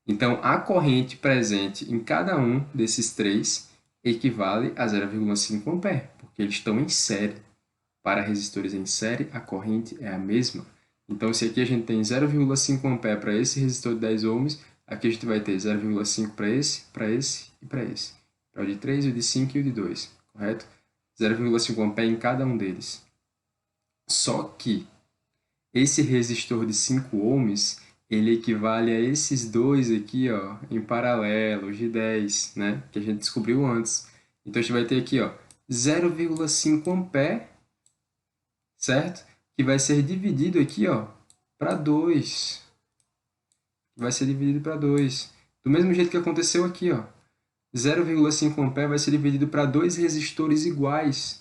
Então, a corrente presente em cada um desses 3 equivale a 0,5 ampere, porque eles estão em série. Para resistores em série, a corrente é a mesma. Então, se aqui a gente tem 0,5 ampere para esse resistor de 10 ohms, aqui a gente vai ter 0,5 para esse e para esse. Para o de 3, o de 5 e o de 2, correto? 0,5 ampere em cada um deles. Só que esse resistor de 5 ohms, ele equivale a esses dois aqui, ó, em paralelo, os de 10, né? Que a gente descobriu antes. Então, a gente vai ter aqui, ó, 0,5 ampere, certo? Que vai ser dividido aqui, ó, para 2. Vai ser dividido para 2. Do mesmo jeito que aconteceu aqui, ó. 0,5 ampere vai ser dividido para dois resistores iguais,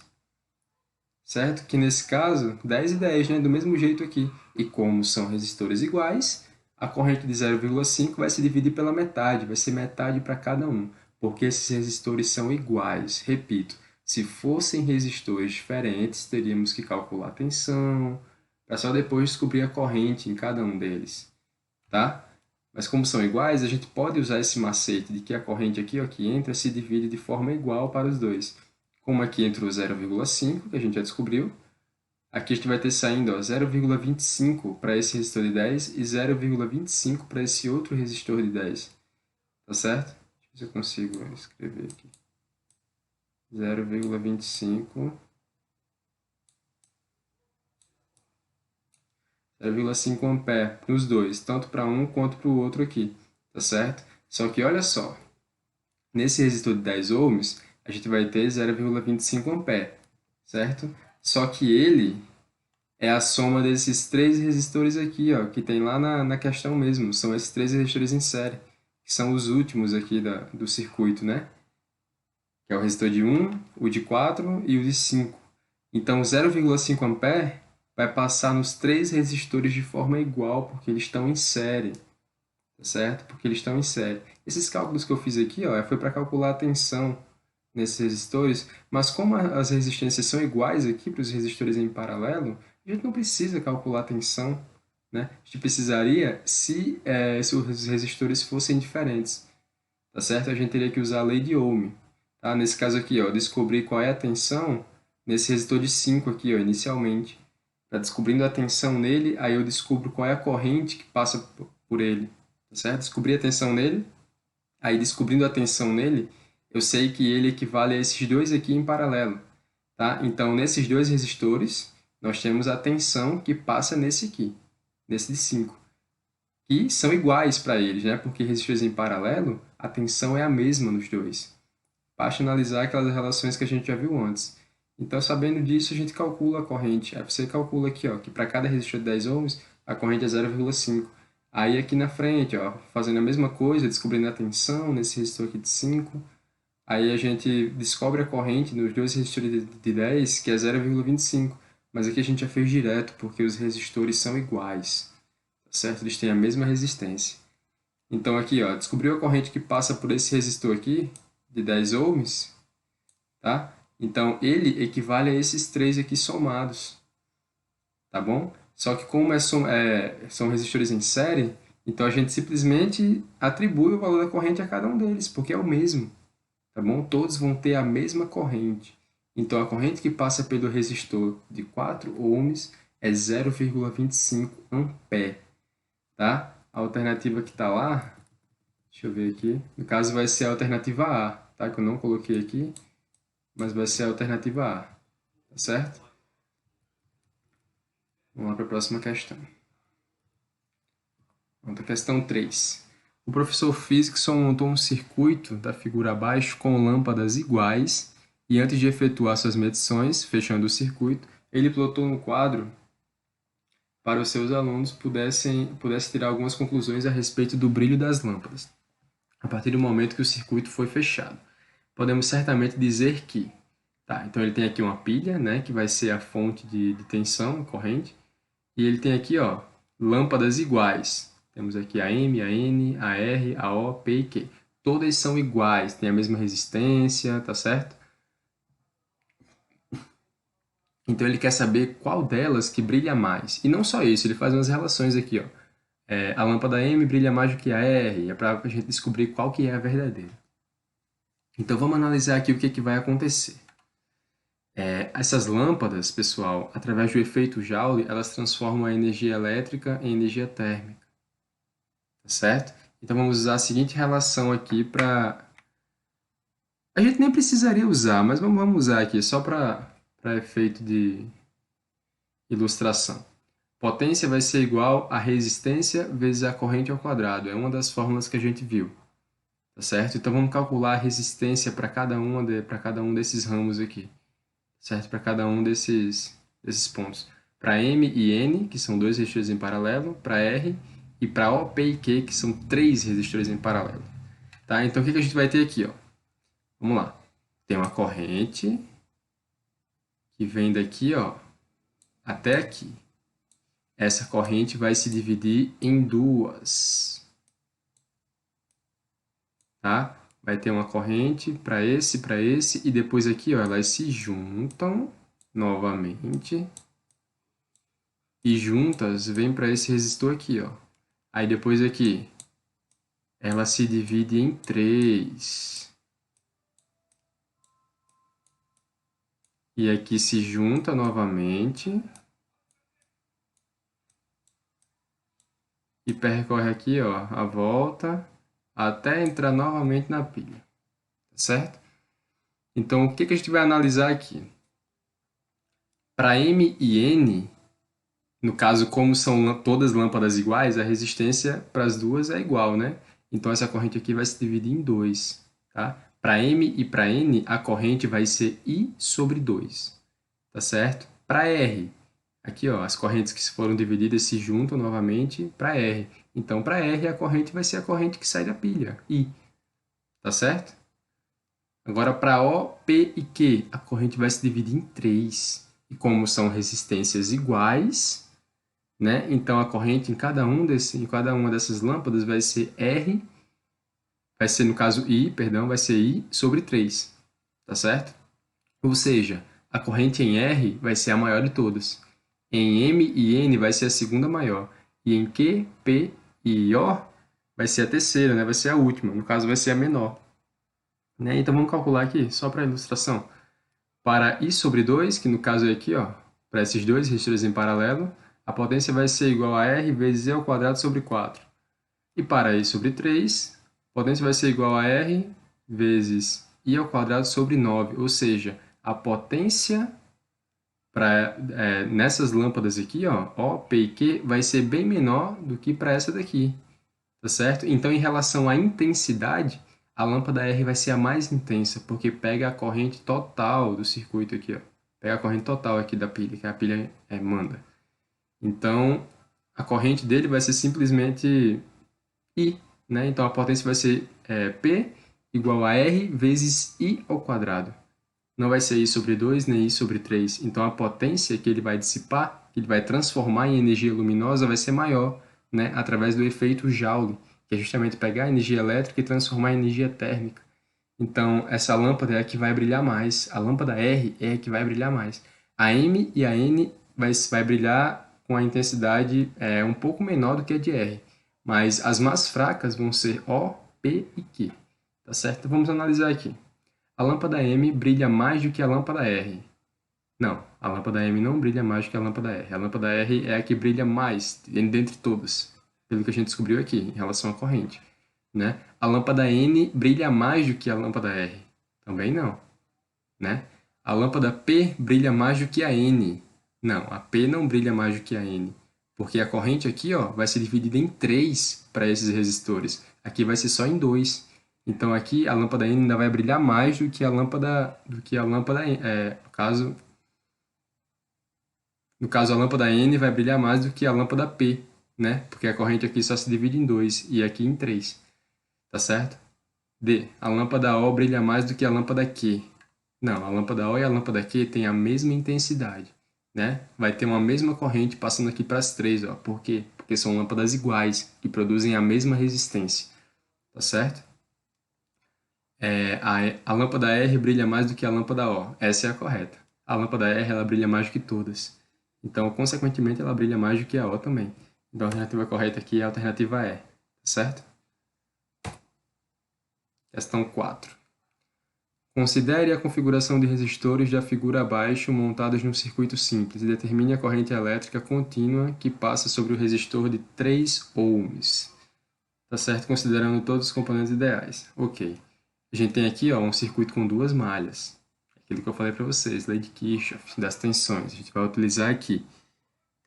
certo? Que nesse caso, 10 e 10, né? Do mesmo jeito aqui. E como são resistores iguais, a corrente de 0,5 vai se dividir pela metade, vai ser metade para cada um, porque esses resistores são iguais. Repito, se fossem resistores diferentes, teríamos que calcular a tensão, para só depois descobrir a corrente em cada um deles, tá? Mas como são iguais, a gente pode usar esse macete de que a corrente aqui, ó, que entra se divide de forma igual para os dois. Como aqui entra o 0,5, que a gente já descobriu, aqui a gente vai ter saindo 0,25 para esse resistor de 10 e 0,25 para esse outro resistor de 10. Tá certo? Deixa eu ver se eu consigo escrever aqui. 0,25. 0,5 ampere nos dois, tanto para um quanto para o outro aqui. Tá certo? Só que olha só, nesse resistor de 10 ohms, a gente vai ter 0,25 ampere, certo? Só que ele é a soma desses 3 resistores aqui, ó, que tem lá na questão mesmo. São esses 3 resistores em série, que são os últimos aqui do circuito, né? Que é o resistor de 1, o de 4 e o de 5. Então, 0,5 ampere vai passar nos 3 resistores de forma igual, porque eles estão em série, tá certo? Porque eles estão em série. Esses cálculos que eu fiz aqui, ó, foi para calcular a tensão nesses resistores, mas como as resistências são iguais aqui para os resistores em paralelo, a gente não precisa calcular a tensão, né? A gente precisaria se os resistores fossem diferentes, tá certo? A gente teria que usar a lei de Ohm, tá? Nesse caso aqui, ó, descobrir qual é a tensão nesse resistor de 5 aqui, ó, inicialmente. Tá descobrindo a tensão nele, aí eu descubro qual é a corrente que passa por ele, tá certo? Descobri a tensão nele, aí descobrindo a tensão nele, eu sei que ele equivale a esses dois aqui em paralelo, tá? Então, nesses dois resistores, nós temos a tensão que passa nesse aqui, nesse de 5, que são iguais para eles, né? Porque resistores em paralelo, a tensão é a mesma nos dois. Basta analisar aquelas relações que a gente já viu antes. Então, sabendo disso, a gente calcula a corrente. Aí você calcula aqui, ó, que para cada resistor de 10 ohms, a corrente é 0,5. Aí aqui na frente, ó, fazendo a mesma coisa, descobrindo a tensão nesse resistor aqui de 5. Aí a gente descobre a corrente nos dois resistores de 10, que é 0,25. Mas aqui a gente já fez direto, porque os resistores são iguais, tá certo? Eles têm a mesma resistência. Então aqui, ó, descobriu a corrente que passa por esse resistor aqui, de 10 ohms, tá? Então ele equivale a esses 3 aqui somados, tá bom? Só que como são resistores em série, então a gente simplesmente atribui o valor da corrente a cada um deles, porque é o mesmo, tá bom? Todos vão ter a mesma corrente. Então a corrente que passa pelo resistor de 4 ohms é 0,25 ampere, tá? A alternativa que está lá, deixa eu ver aqui, no caso vai ser a alternativa A, tá? Que eu não coloquei aqui, mas vai ser a alternativa A, tá certo? Vamos lá para a próxima questão. Questão 3. O professor Physicson montou um circuito da figura abaixo com lâmpadas iguais e antes de efetuar suas medições, fechando o circuito, ele plotou um quadro para os seus alunos pudessem tirar algumas conclusões a respeito do brilho das lâmpadas, a partir do momento que o circuito foi fechado. Podemos certamente dizer que, tá, então ele tem aqui uma pilha, né, que vai ser a fonte de tensão, corrente, e ele tem aqui, ó, lâmpadas iguais. Temos aqui a M, a N, a R, a O, P e Q. Todas são iguais, têm a mesma resistência, tá certo? Então ele quer saber qual delas que brilha mais. E não só isso, ele faz umas relações aqui, ó. A lâmpada M brilha mais do que a R, é para a gente descobrir qual que é a verdadeira. Então vamos analisar aqui o que vai acontecer. Essas lâmpadas, pessoal, através do efeito Joule, elas transformam a energia elétrica em energia térmica, tá certo? Então vamos usar a seguinte relação aqui para... A gente nem precisaria usar, mas vamos usar aqui só para efeito de ilustração. Potência vai ser igual a resistência vezes a corrente ao quadrado. É uma das fórmulas que a gente viu, tá certo? Então vamos calcular a resistência para cada um desses ramos aqui, certo? Para cada um desses pontos. Para M e N, que são dois resistores em paralelo, para R, e para O, P e Q, que são três resistores em paralelo. Tá? Então o que a gente vai ter aqui? Ó? Vamos lá. Tem uma corrente que vem daqui, ó, até aqui. Essa corrente vai se dividir em duas. Tá? Vai ter uma corrente para esse, e depois aqui, ó, elas se juntam novamente. E juntas vem para esse resistor aqui, ó. Aí depois aqui, ela se divide em três. E aqui se junta novamente. E percorre aqui, ó, a volta até entrar novamente na pilha. Tá certo? Então, o que a gente vai analisar aqui? Para M e N, no caso, como são todas lâmpadas iguais, a resistência para as duas é igual, né? Então, essa corrente aqui vai se dividir em dois, tá? Para M e para N, a corrente vai ser I sobre 2, tá certo? Para R, aqui, ó, as correntes que foram divididas se juntam novamente para R. Então, para R, a corrente vai ser a corrente que sai da pilha, I, tá certo? Agora, para O, P e Q, a corrente vai se dividir em 3. E como são resistências iguais, né? Então a corrente em cada uma dessas lâmpadas vai ser R, vai ser no caso I, perdão, vai ser I sobre 3, tá certo? Ou seja, a corrente em R vai ser a maior de todas. Em M e N vai ser a segunda maior. E em Q, P e O vai ser a terceira, né? Vai ser a última, no caso vai ser a menor. Né? Então vamos calcular aqui, só para ilustração. Para I sobre 2, que no caso é aqui, ó, para esses dois resistores em paralelo, a potência vai ser igual a R vezes E ao quadrado sobre 4. E para I sobre 3, a potência vai ser igual a R vezes I ao quadrado sobre 9. Ou seja, a potência nessas lâmpadas aqui, ó, O, P e Q, vai ser bem menor do que para essa daqui. Tá certo? Então, em relação à intensidade, a lâmpada R vai ser a mais intensa, porque pega a corrente total do circuito aqui, ó. Pega a corrente total aqui da pilha, que a pilha manda. Então, a corrente dele vai ser simplesmente I, né? Então, a potência vai ser P igual a R vezes I ao quadrado. Não vai ser I sobre 2 nem I sobre 3. Então, a potência que ele vai dissipar, que ele vai transformar em energia luminosa, vai ser maior, né? Através do efeito Joule, que é justamente pegar a energia elétrica e transformar em energia térmica. Então, essa lâmpada é a que vai brilhar mais. A lâmpada R é a que vai brilhar mais. A M e a N vai brilhar com a intensidade um pouco menor do que a de R. Mas as mais fracas vão ser O, P e Q. Tá certo? Vamos analisar aqui. A lâmpada M brilha mais do que a lâmpada R. Não, a lâmpada M não brilha mais do que a lâmpada R. A lâmpada R é a que brilha mais dentre todas, pelo que a gente descobriu aqui, em relação à corrente. Né? A lâmpada N brilha mais do que a lâmpada R. Também não. Né? A lâmpada P brilha mais do que a N. Não, a P não brilha mais do que a N. Porque a corrente aqui, ó, vai ser dividida em 3 para esses resistores. Aqui vai ser só em 2. Então aqui a lâmpada N ainda vai brilhar mais do que a lâmpada no caso a lâmpada N vai brilhar mais do que a lâmpada P, né? Porque a corrente aqui só se divide em 2 e aqui em 3. Tá certo? D. A lâmpada O brilha mais do que a lâmpada Q. Não, a lâmpada O e a lâmpada Q têm a mesma intensidade, né? Vai ter uma mesma corrente passando aqui para as três, ó. Por quê? Porque são lâmpadas iguais, que produzem a mesma resistência, tá certo? A lâmpada R brilha mais do que a lâmpada O. Essa é a correta. A lâmpada R, ela brilha mais do que todas. Então, consequentemente, ela brilha mais do que a O também. Então, a alternativa correta aqui é a alternativa E, tá certo? Questão 4. Considere a configuração de resistores da figura abaixo montados num circuito simples e determine a corrente elétrica contínua que passa sobre o resistor de 3 ohms. Tá certo? Considerando todos os componentes ideais. Ok. A gente tem aqui, ó, um circuito com duas malhas. Aquilo que eu falei para vocês, lei de Kirchhoff, das tensões. A gente vai utilizar aqui.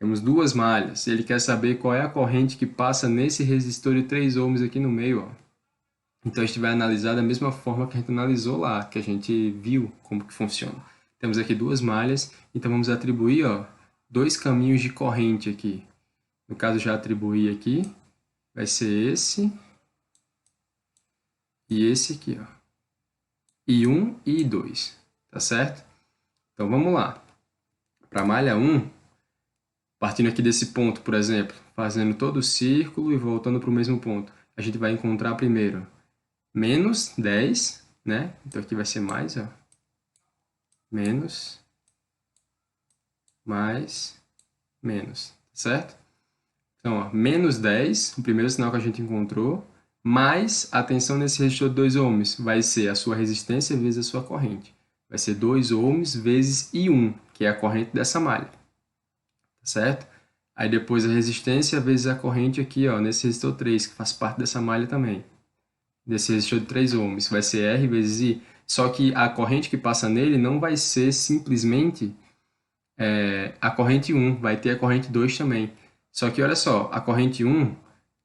Temos duas malhas. Ele quer saber qual é a corrente que passa nesse resistor de 3 ohms aqui no meio, ó. Então, a gente vai analisar da mesma forma que a gente analisou lá, que a gente viu como que funciona. Temos aqui duas malhas, então vamos atribuir, ó, dois caminhos de corrente aqui. No caso, já atribuí aqui, vai ser esse e esse aqui, ó. I1 e I2, tá certo? Então, vamos lá. Para a malha 1, partindo aqui desse ponto, por exemplo, fazendo todo o círculo e voltando para o mesmo ponto, a gente vai encontrar primeiro menos 10, né? Então aqui vai ser mais, ó. Menos, mais, menos, certo? Então, ó, menos 10, o primeiro sinal que a gente encontrou, mais a tensão nesse resistor de 2 ohms, vai ser a sua resistência vezes a sua corrente. Vai ser 2 ohms vezes I1, que é a corrente dessa malha, certo? Aí depois a resistência vezes a corrente aqui, ó, nesse resistor 3, que faz parte dessa malha também. Desse resistor de 3 ohms, vai ser R vezes I. Só que a corrente que passa nele não vai ser simplesmente a corrente 1, vai ter a corrente 2 também. Só que olha só, a corrente 1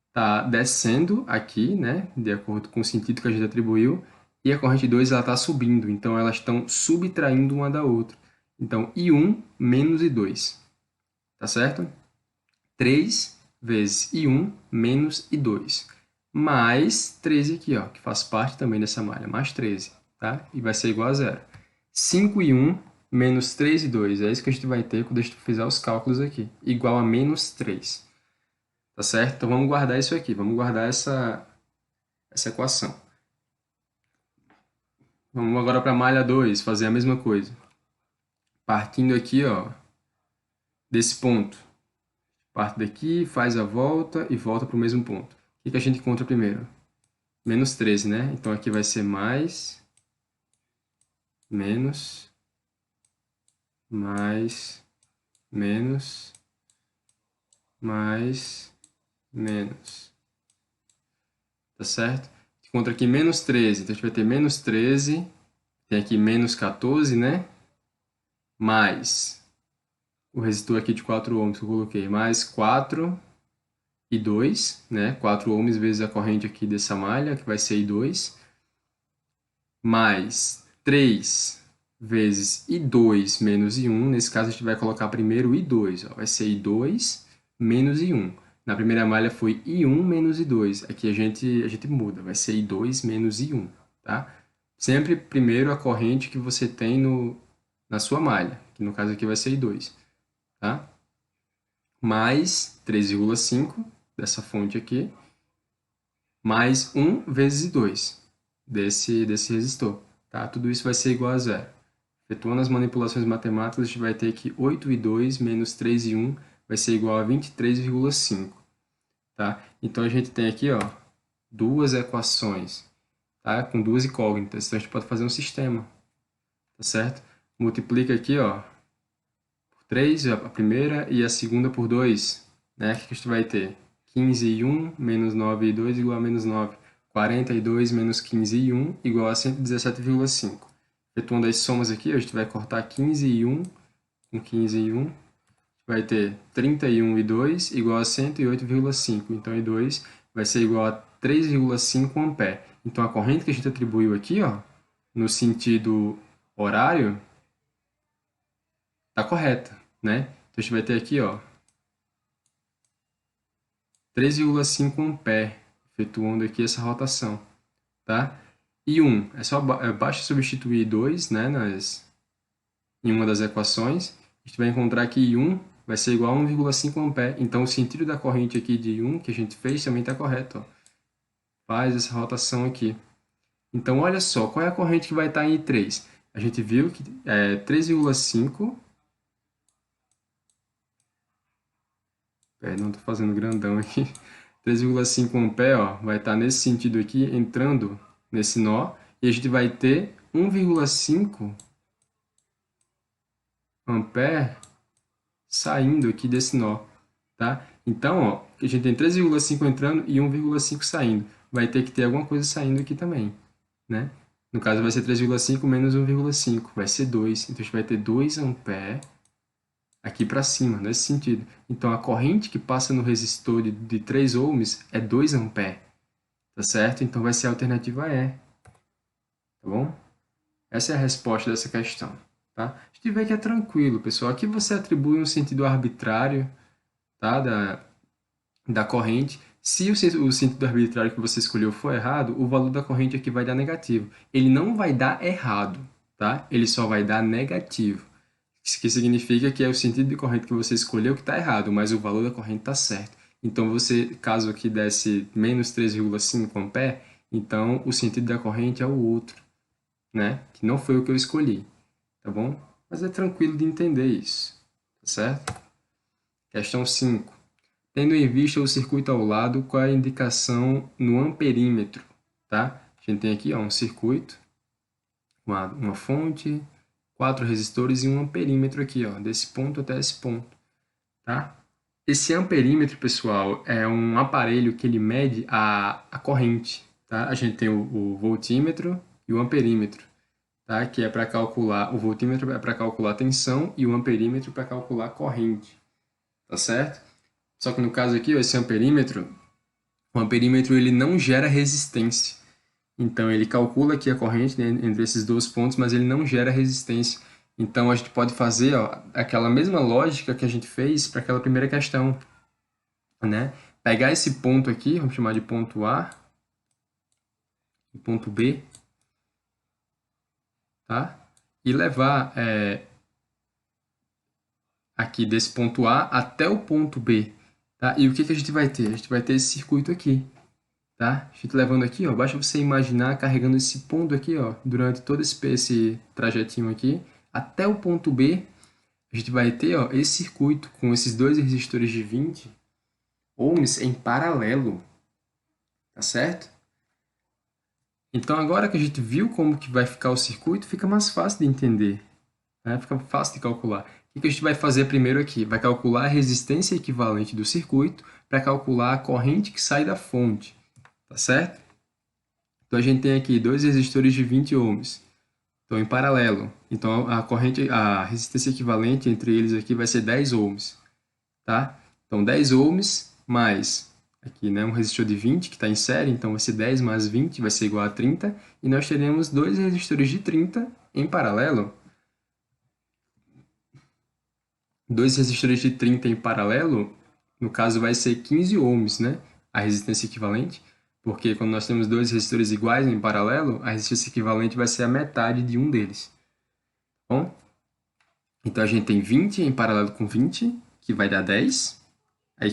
está descendo aqui, né, de acordo com o sentido que a gente atribuiu, e a corrente 2 está subindo, então elas estão subtraindo uma da outra. Então, I1 menos I2, tá certo? 3 vezes I1 menos I2, mais 13 aqui, ó, que faz parte também dessa malha, mais 13, tá? E vai ser igual a zero. 5 e 1 menos 3 e 2, é isso que a gente vai ter quando a gente fizer os cálculos aqui, igual a menos 3, tá certo? Então vamos guardar isso aqui, vamos guardar essa equação. Vamos agora para a malha 2, fazer a mesma coisa. Partindo aqui, ó, desse ponto. Parte daqui, faz a volta e volta para o mesmo ponto. O que a gente encontra primeiro? Menos 13, né? Então aqui vai ser mais, menos, mais, menos, mais, menos. Tá certo? Encontra aqui menos 13, então a gente vai ter menos 13, tem aqui menos 14, né? Mais o resistor aqui de 4 ohms que eu coloquei, mais 4 e 2, né? 4 ohms vezes a corrente aqui dessa malha, que vai ser I2, mais 3 vezes I2 menos I1. Nesse caso, a gente vai colocar primeiro I2, ó. Vai ser I2 menos I1. Na primeira malha foi I1 menos I2. Aqui a gente muda, vai ser I2 menos I1, tá? Sempre primeiro a corrente que você tem na sua malha, que no caso aqui vai ser I2, tá? Mais 3,5 dessa fonte aqui, mais 1 vezes I2 desse resistor, tá? Tudo isso vai ser igual a zero. Efetuando as manipulações matemáticas, a gente vai ter que 8 e 2 menos 3 e 1 vai ser igual a 23,5, tá? Então, a gente tem aqui, ó, duas equações, tá? Com duas incógnitas. Então, a gente pode fazer um sistema, tá certo? Multiplica aqui, ó, por 3, a primeira, e a segunda por 2, né? O que a gente vai ter? 15 e 1 menos 9 e 2 igual a menos 9. 42 menos 15 e 1 igual a 117,5. Efetuando as somas aqui, a gente vai cortar 15 e 1 com 15 e 1. vai ter 31,2 igual a 108,5. Então, I2 vai ser igual a 3,5 ampere. Então, a corrente que a gente atribuiu aqui, ó, no sentido horário, está correta, né? Então, a gente vai ter aqui, ó, 3,5 ampere, efetuando aqui essa rotação, tá? E 1, basta substituir 2, né, em uma das equações. A gente vai encontrar que I1 vai ser igual a 1,5 ampere. Então, o sentido da corrente aqui de I1 que a gente fez também está correto, ó. Faz essa rotação aqui. Então, olha só, qual é a corrente que vai estar em I3? A gente viu que é 3,5. Não estou fazendo grandão aqui. 3,5 ampere, ó, vai estar nesse sentido aqui, entrando nesse nó. E a gente vai ter 1,5 ampere saindo aqui desse nó, tá? Então, ó, a gente tem 3,5 entrando e 1,5 saindo. Vai ter que ter alguma coisa saindo aqui também, né? No caso, vai ser 3,5 menos 1,5, vai ser 2. Então, a gente vai ter 2 ampere aqui para cima, nesse sentido. Então, a corrente que passa no resistor de 3 ohms é 2 ampere, tá certo? Então, vai ser a alternativa E, tá bom? Essa é a resposta dessa questão, tá? A gente vê que é tranquilo, pessoal. Aqui você atribui um sentido arbitrário, tá? Da corrente. Se o sentido arbitrário que você escolheu for errado, o valor da corrente aqui vai dar negativo. Ele não vai dar errado, tá? Ele só vai dar negativo. Isso que significa que é o sentido de corrente que você escolheu que está errado, mas o valor da corrente está certo. Então, caso aqui desse menos 3,5 ampere, então o sentido da corrente é o outro, né? Que não foi o que eu escolhi, tá bom? Mas é tranquilo de entender isso, tá certo? Questão 5. Tendo em vista o circuito ao lado, qual é a indicação no amperímetro, tá? A gente tem aqui, ó, um circuito, uma fonte, 4 resistores e um amperímetro aqui, ó, desse ponto até esse ponto, tá? Esse amperímetro, pessoal, é um aparelho que ele mede a corrente, tá? A gente tem o voltímetro e o amperímetro, tá? Que é para calcular, o voltímetro é para calcular a tensão e o amperímetro para calcular a corrente, tá certo? Só que no caso aqui, ó, esse amperímetro, o amperímetro ele não gera resistência. Então, ele calcula aqui a corrente, né, entre esses dois pontos, mas ele não gera resistência. Então, a gente pode fazer, ó, aquela mesma lógica que a gente fez para aquela primeira questão, né? Pegar esse ponto aqui, vamos chamar de ponto A e ponto B, tá? E levar aqui desse ponto A até o ponto B, tá? E o que a gente vai ter? A gente vai ter esse circuito aqui, tá? A gente levando aqui, ó, basta você imaginar carregando esse ponto aqui, ó, durante todo esse trajetinho aqui, até o ponto B, a gente vai ter, ó, esse circuito com esses dois resistores de 20 ohms em paralelo, tá certo? Então, agora que a gente viu como que vai ficar o circuito, fica mais fácil de entender, né? Fica fácil de calcular. O que a gente vai fazer primeiro aqui? Vai calcular a resistência equivalente do circuito para calcular a corrente que sai da fonte, tá certo? Então, a gente tem aqui dois resistores de 20 ohms, estão em paralelo. Então, a resistência equivalente entre eles aqui vai ser 10 ohms, tá? Então, 10 ohms mais aqui, né, um resistor de 20 que está em série, então vai ser 10 mais 20 vai ser igual a 30, e nós teremos dois resistores de 30 em paralelo. Dois resistores de 30 em paralelo, no caso vai ser 15 ohms, né? A resistência equivalente, porque quando nós temos dois resistores iguais em paralelo, a resistência equivalente vai ser a metade de um deles. Bom, então a gente tem 20 em paralelo com 20, que vai dar 10. Aí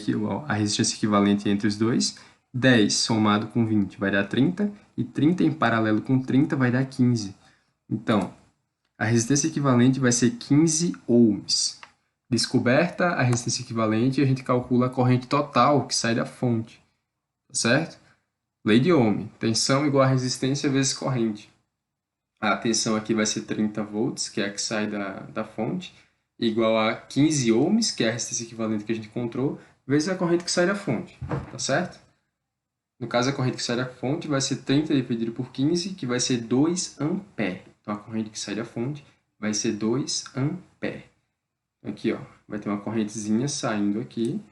a resistência equivalente entre os dois. 10 somado com 20 vai dar 30. E 30 em paralelo com 30 vai dar 15. Então, a resistência equivalente vai ser 15 ohms. Descoberta a resistência equivalente, a gente calcula a corrente total que sai da fonte. Tá certo? Lei de Ohm. Tensão igual a resistência vezes corrente. A tensão aqui vai ser 30 volts, que é a que sai da fonte, igual a 15 ohms, que é a resistência equivalente que a gente encontrou, vezes a corrente que sai da fonte. Tá certo? No caso, a corrente que sai da fonte vai ser 30 dividido por 15, que vai ser 2 ampere. Então, a corrente que sai da fonte vai ser 2 ampere. Aqui, ó, vai ter uma correntezinha saindo aqui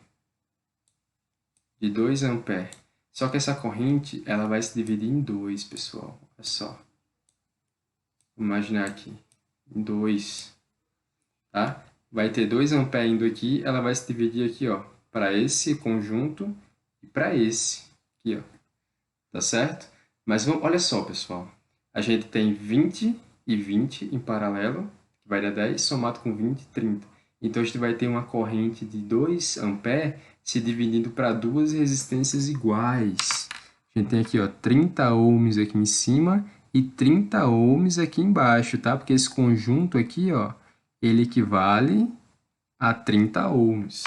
de 2 amperes. Só que essa corrente, ela vai se dividir em dois, pessoal. Olha só. Vou imaginar aqui. Em dois, tá? Vai ter 2 amperes indo aqui, ela vai se dividir aqui, ó, para esse conjunto e para esse aqui, ó. Tá certo? Mas vamos, olha só, pessoal. A gente tem 20 e 20 em paralelo, que vai dar 10, somado com 20, 30. Então, a gente vai ter uma corrente de 2 amperes se dividindo para duas resistências iguais. A gente tem aqui, ó, 30 ohms aqui em cima e 30 ohms aqui embaixo, tá? Porque esse conjunto aqui, ó, ele equivale a 30 ohms.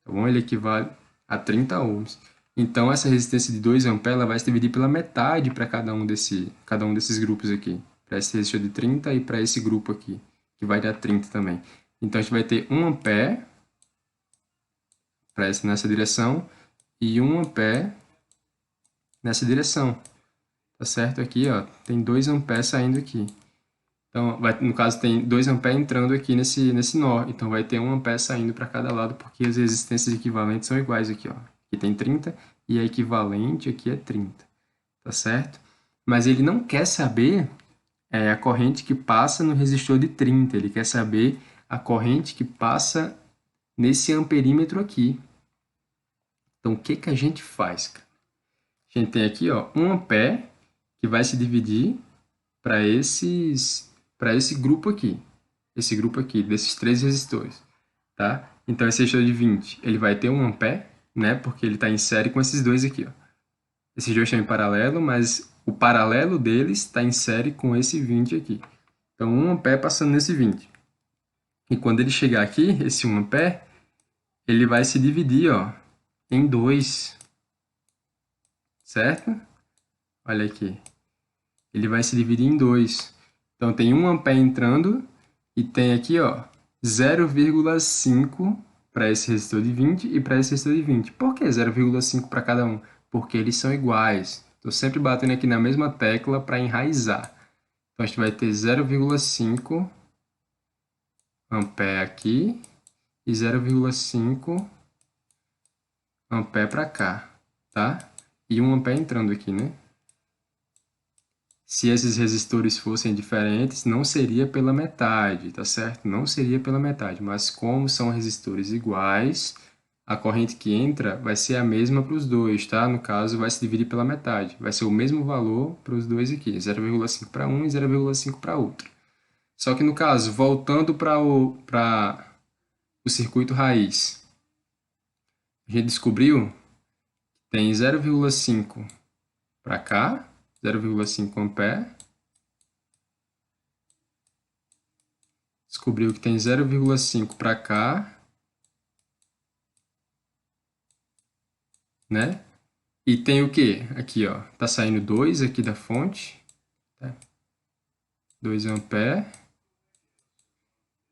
Tá bom? Ele equivale a 30 ohms. Então, essa resistência de 2 amperes ela vai se dividir pela metade para cada um desses grupos aqui. Para esse resistor de 30 e para esse grupo aqui, que vai dar 30 também. Então, a gente vai ter 1 ampere para nessa direção e 1 ampere nessa direção. Tá certo? Aqui, ó, tem 2 amperes saindo aqui. Então, no caso, tem 2 amperes entrando aqui nesse nó. Então, vai ter 1 ampere saindo para cada lado, porque as resistências equivalentes são iguais aqui, ó. Aqui tem 30 e a equivalente aqui é 30. Tá certo? Mas ele não quer saber a corrente que passa no resistor de 30. Ele quer saber a corrente que passa nesse amperímetro aqui. Então, o que que a gente faz, cara? A gente tem aqui, ó, 1 ampere que vai se dividir para esse grupo aqui, desses três resistores, tá? Então, esse resistor de 20, ele vai ter 1 ampere, né? Porque ele está em série com esses dois aqui, ó. Esses dois estão em paralelo, mas o paralelo deles está em série com esse 20 aqui. Então, 1 ampere passando nesse 20. E quando ele chegar aqui, esse 1 ampere, ele vai se dividir, ó, em 2, certo? Olha aqui. Ele vai se dividir em 2. Então, tem 1 ampere entrando e tem aqui, ó, 0,5 para esse resistor de 20 e para esse resistor de 20. Por que 0,5 para cada um? Porque eles são iguais. Estou sempre batendo aqui na mesma tecla para enraizar. Então, a gente vai ter 0,5 ampere aqui e 0,5 ampere para cá, tá? E 1 ampere entrando aqui, né? Se esses resistores fossem diferentes, não seria pela metade, tá certo? Não seria pela metade, mas como são resistores iguais, a corrente que entra vai ser a mesma para os dois, tá? No caso, vai se dividir pela metade. Vai ser o mesmo valor para os dois aqui, 0,5 para um e 0,5 para outro. Só que no caso, voltando para o circuito raiz, a gente descobriu que tem 0,5 para cá, 0,5 ampere. Descobriu que tem 0,5 para cá, né? E tem o quê? Aqui, ó, tá saindo 2 aqui da fonte, tá? 2 ampere.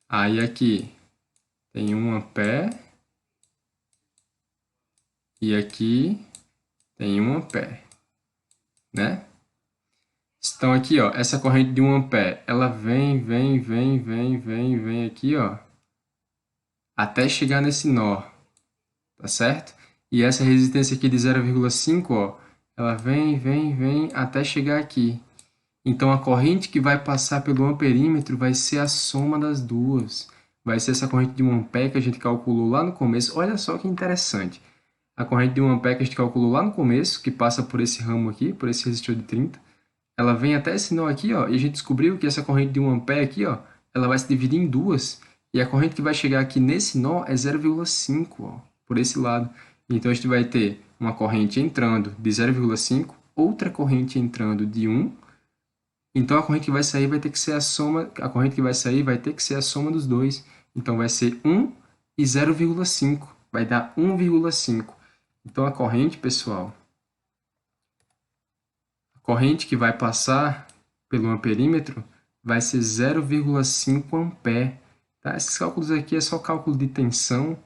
Aí aqui tem 1 ampere. E aqui tem 1 ampere, né? Então aqui, ó, essa corrente de 1 ampere, ela vem aqui, ó, até chegar nesse nó, tá certo? E essa resistência aqui de 0,5, ó, ela vem até chegar aqui. Então, a corrente que vai passar pelo amperímetro vai ser a soma das duas. Vai ser essa corrente de 1 ampere que a gente calculou lá no começo. Olha só que interessante. A corrente de 1 ampere que a gente calculou lá no começo, que passa por esse ramo aqui, por esse resistor de 30, ela vem até esse nó aqui, ó, e a gente descobriu que essa corrente de 1 ampere aqui, ó, ela vai se dividir em duas. E a corrente que vai chegar aqui nesse nó é 0,5, ó, por esse lado. Então, a gente vai ter uma corrente entrando de 0,5, outra corrente entrando de 1. Então, a corrente que vai sair vai ter que ser a soma, a corrente que vai sair vai ter que ser a soma dos dois. Então, vai ser 1 e 0,5. Vai dar 1,5. Então, a corrente, pessoal, a corrente que vai passar pelo amperímetro vai ser 0,5 ampere. Tá? Esses cálculos aqui é só cálculo de tensão,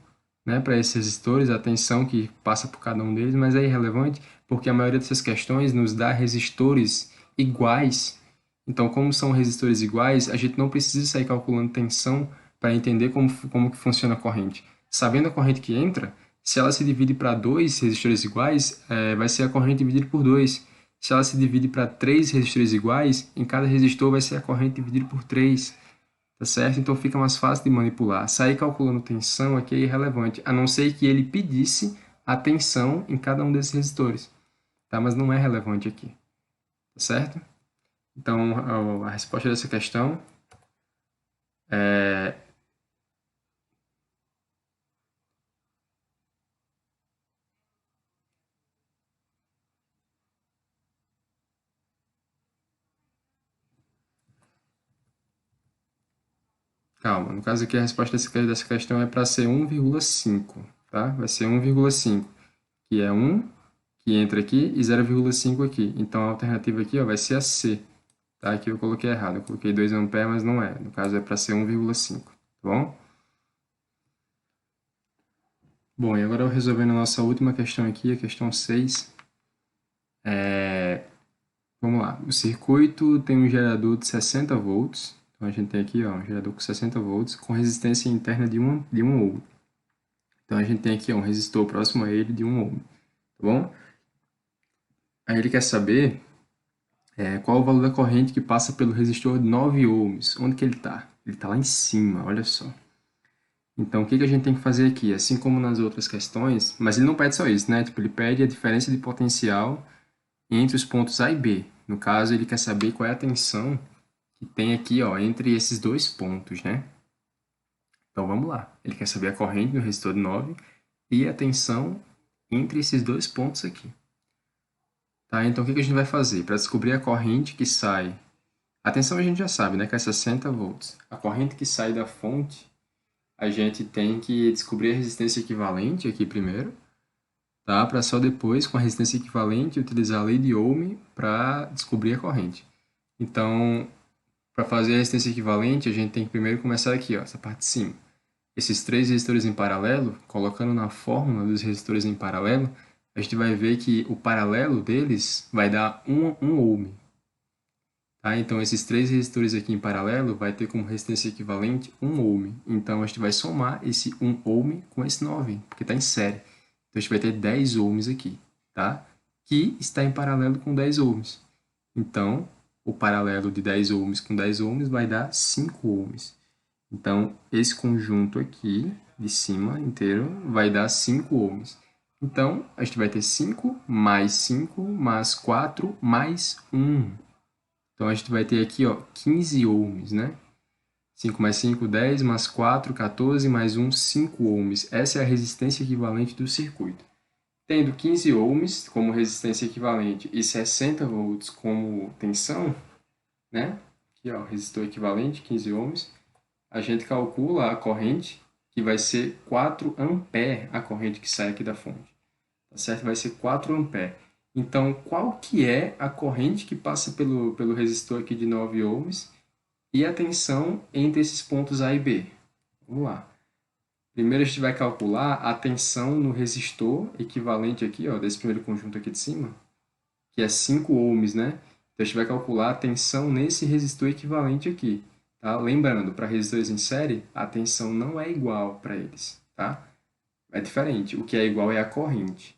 né, para esses resistores, a tensão que passa por cada um deles, mas é irrelevante porque a maioria dessas questões nos dá resistores iguais. Então, como são resistores iguais, a gente não precisa sair calculando tensão para entender como que funciona a corrente. Sabendo a corrente que entra, se ela se divide para dois resistores iguais, vai ser a corrente dividida por 2. Se ela se divide para três resistores iguais, em cada resistor vai ser a corrente dividida por 3. Tá certo? Então fica mais fácil de manipular. Sair calculando tensão aqui é irrelevante, a não ser que ele pedisse a tensão em cada um desses resistores. Tá? Mas não é relevante aqui. Tá certo? Então, a resposta dessa questão é... Calma, no caso aqui a resposta dessa questão é para ser 1,5, tá? Vai ser 1,5, que é 1, que entra aqui, e 0,5 aqui. Então a alternativa aqui ó, vai ser a C. Tá? Aqui eu coloquei errado, eu coloquei 2 amperes, mas não é. No caso é para ser 1,5, tá bom? Bom, e agora eu resolvendo a nossa última questão aqui, a questão 6. Vamos lá, o circuito tem um gerador de 60 volts. Então a gente tem aqui ó, um gerador com 60 volts com resistência interna de 1 ohm. Então a gente tem aqui ó, um resistor próximo a ele de 1 ohm, tá bom? Aí ele quer saber qual o valor da corrente que passa pelo resistor de 9 ohms. Onde que ele está? Ele está lá em cima, olha só. Então, o que a gente tem que fazer aqui? Assim como nas outras questões, mas ele não pede só isso, né? Tipo, ele pede a diferença de potencial entre os pontos A e B. No caso, ele quer saber qual é a tensão que tem aqui, ó, entre esses dois pontos, né? Então, vamos lá. Ele quer saber a corrente no resistor de 9 e a tensão entre esses dois pontos aqui. Tá? Então, o que a gente vai fazer? Para descobrir a corrente que sai... A tensão a gente já sabe, né? Que é 60 volts. A corrente que sai da fonte, a gente tem que descobrir a resistência equivalente aqui primeiro, tá? Para só depois, com a resistência equivalente, utilizar a lei de Ohm para descobrir a corrente. Então, para fazer a resistência equivalente, a gente tem que primeiro começar aqui, ó, essa parte de cima. Esses três resistores em paralelo, colocando na fórmula dos resistores em paralelo, a gente vai ver que o paralelo deles vai dar 1 ohm. Tá? Então, esses três resistores aqui em paralelo vai ter como resistência equivalente 1 ohm. Então, a gente vai somar esse 1 ohm com esse 9, porque está em série. Então, a gente vai ter 10 ohms aqui, tá? Que está em paralelo com 10 ohms. Então, o paralelo de 10 ohms com 10 ohms vai dar 5 ohms. Então, esse conjunto aqui, de cima inteiro, vai dar 5 ohms. Então, a gente vai ter 5 mais 4 mais 1. Então, a gente vai ter aqui ó, 15 ohms, né? 5 mais 5, 10, mais 4, 14, mais 1, 5 ohms. Essa é a resistência equivalente do circuito. Tendo 15 ohms como resistência equivalente e 60 volts como tensão, né? Aqui ó, resistor equivalente, 15 ohms. A gente calcula a corrente, que vai ser 4 amperes a corrente que sai aqui da fonte. Tá certo? Vai ser 4 amperes. Então, qual que é a corrente que passa pelo resistor aqui de 9 ohms e a tensão entre esses pontos A e B? Vamos lá. Primeiro a gente vai calcular a tensão no resistor equivalente aqui, ó, desse primeiro conjunto aqui de cima, que é 5 ohms, né? Então a gente vai calcular a tensão nesse resistor equivalente aqui. Tá? Lembrando, para resistores em série, a tensão não é igual para eles. Tá? É diferente. O que é igual é a corrente.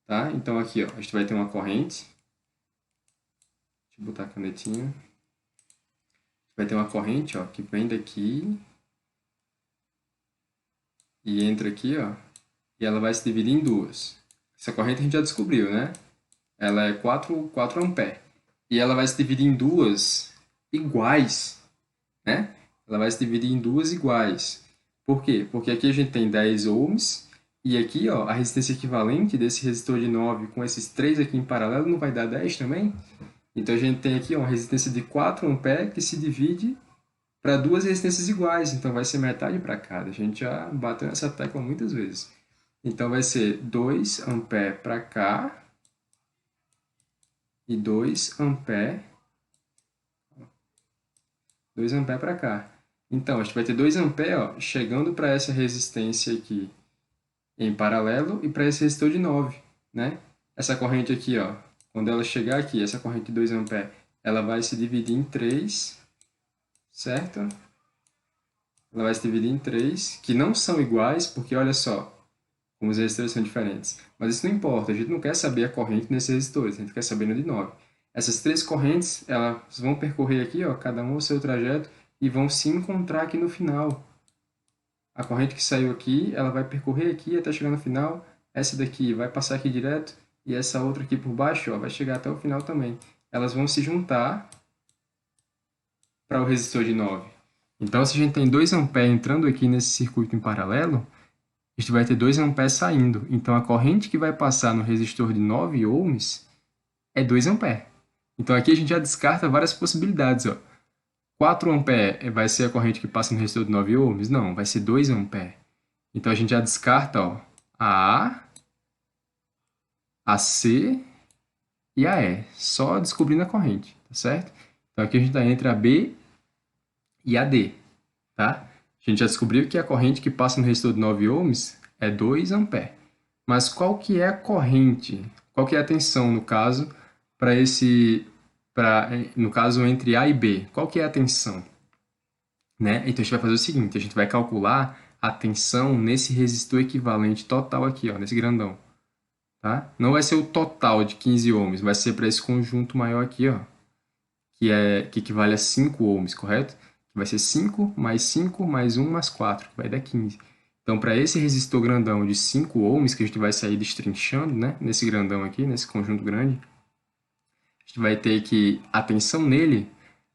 Tá? Então aqui ó, a gente vai ter uma corrente. Deixa eu botar a canetinha. Vai ter uma corrente ó, que vem daqui e entra aqui, ó, e ela vai se dividir em duas. Essa corrente a gente já descobriu, né? Ela é 4 amperes. E ela vai se dividir em duas iguais, né? Ela vai se dividir em duas iguais. Por quê? Porque aqui a gente tem 10 ohms e aqui, ó, a resistência equivalente desse resistor de 9 com esses três aqui em paralelo não vai dar 10 também? Então a gente tem aqui ó, uma resistência de 4 amperes que se divide para duas resistências iguais, então vai ser metade para cada. A gente já bateu nessa tecla muitas vezes. Então vai ser 2 amperes para cá e 2 amperes para cá. Então, a gente vai ter 2 amperes ó, chegando para essa resistência aqui em paralelo e para esse resistor de 9, né? Essa corrente aqui, ó, quando ela chegar aqui, essa corrente de 2 amperes, ela vai se dividir em 3, certo? ela vai se dividir em três, que não são iguais, porque olha só, como os resistores são diferentes. Mas isso não importa, a gente não quer saber a corrente nesses resistores, a gente quer saber no de 9. Essas três correntes, elas vão percorrer aqui, ó, cada um o seu trajeto, e vão se encontrar aqui no final. A corrente que saiu aqui, ela vai percorrer aqui até chegar no final. Essa daqui vai passar aqui direto, e essa outra aqui por baixo, ó, vai chegar até o final também. Elas vão se juntar para o resistor de 9. Então, se a gente tem 2 A entrando aqui nesse circuito em paralelo, a gente vai ter 2 A saindo. Então, a corrente que vai passar no resistor de 9 ohms é 2 A. Então, aqui a gente já descarta várias possibilidades. Ó. 4 A vai ser a corrente que passa no resistor de 9 ohms? Não, vai ser 2 A. Então, a gente já descarta ó, a A, a C e a E, só descobrindo a corrente, tá certo? Então, aqui a gente está entre a B e a D, tá? A gente já descobriu que a corrente que passa no resistor de 9 ohms é 2 A. Mas qual que é a corrente? Qual que é a tensão, no caso, no caso entre A e B? Qual que é a tensão? Né? Então, a gente vai fazer o seguinte, a gente vai calcular a tensão nesse resistor equivalente total aqui, ó, nesse grandão. Tá? Não vai ser o total de 15 ohms, vai ser para esse conjunto maior aqui, ó, que equivale a 5 ohms, correto? Vai ser 5 mais 1 mais 4, que vai dar 15. Então, para esse resistor grandão de 5 ohms, que a gente vai sair destrinchando, né, nesse grandão aqui, nesse conjunto grande, a gente vai ter que a tensão nele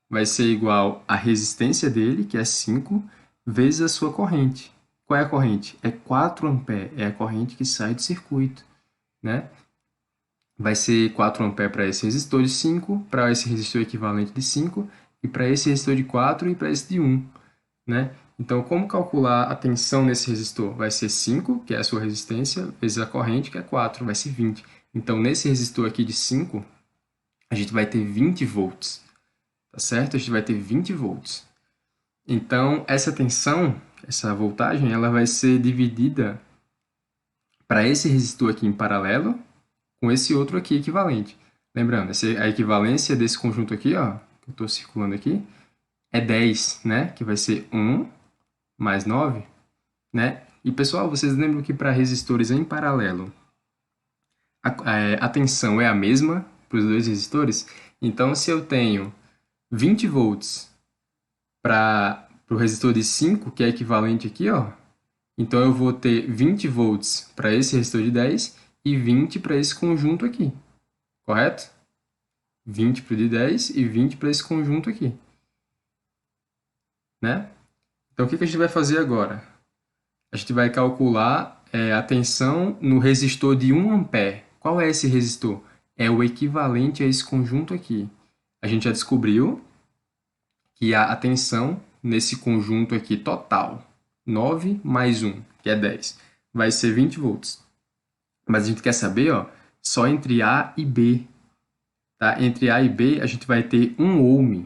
vai ser igual à resistência dele, que é 5, vezes a sua corrente. Qual é a corrente? É 4 A, é a corrente que sai do circuito, né? Vai ser 4 A para esse resistor de 5, para esse resistor equivalente de 5, e para esse resistor de 4 e para esse de 1, né? Então, como calcular a tensão nesse resistor? Vai ser 5, que é a sua resistência, vezes a corrente, que é 4, vai ser 20. Então, nesse resistor aqui de 5, a gente vai ter 20 volts, tá certo? A gente vai ter 20 volts. Então, essa tensão, essa voltagem, ela vai ser dividida para esse resistor aqui em paralelo com esse outro aqui equivalente. Lembrando, a equivalência desse conjunto aqui, ó, que eu estou circulando aqui, é 10, né? Que vai ser 1 mais 9, né? E, pessoal, vocês lembram que para resistores em paralelo, a tensão é a mesma para os dois resistores? Então, se eu tenho 20 volts para o resistor de 5, que é equivalente aqui, ó, então eu vou ter 20 volts para esse resistor de 10 e 20 para esse conjunto aqui, correto? 20 para o de 10 e 20 para esse conjunto aqui, né? Então, o que a gente vai fazer agora? A gente vai calcular a tensão no resistor de 1 A. Qual é esse resistor? É o equivalente a esse conjunto aqui. A gente já descobriu que a tensão nesse conjunto aqui total, 9 mais 1, que é 10, vai ser 20 volts. Mas a gente quer saber, ó, só entre A e B. Tá? Entre A e B, a gente vai ter 1 ohm,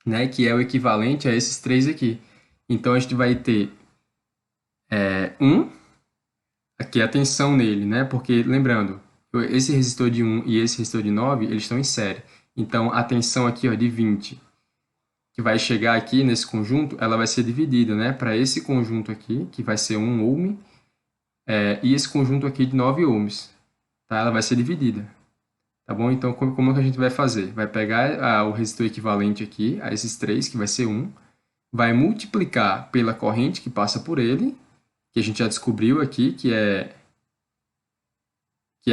né, que é o equivalente a esses três aqui. Então, a gente vai ter 1, aqui a tensão nele, né? Porque, lembrando, esse resistor de 1 e esse resistor de 9, eles estão em série. Então, a tensão aqui ó, de 20, que vai chegar aqui nesse conjunto, ela vai ser dividida, né? Para esse conjunto aqui, que vai ser 1 ohm, e esse conjunto aqui de 9 ohms. Tá? Ela vai ser dividida. Tá bom? Então, como é que a gente vai fazer? Vai pegar o resistor equivalente aqui, a esses três, que vai ser 1, vai multiplicar pela corrente que passa por ele, que a gente já descobriu aqui, que é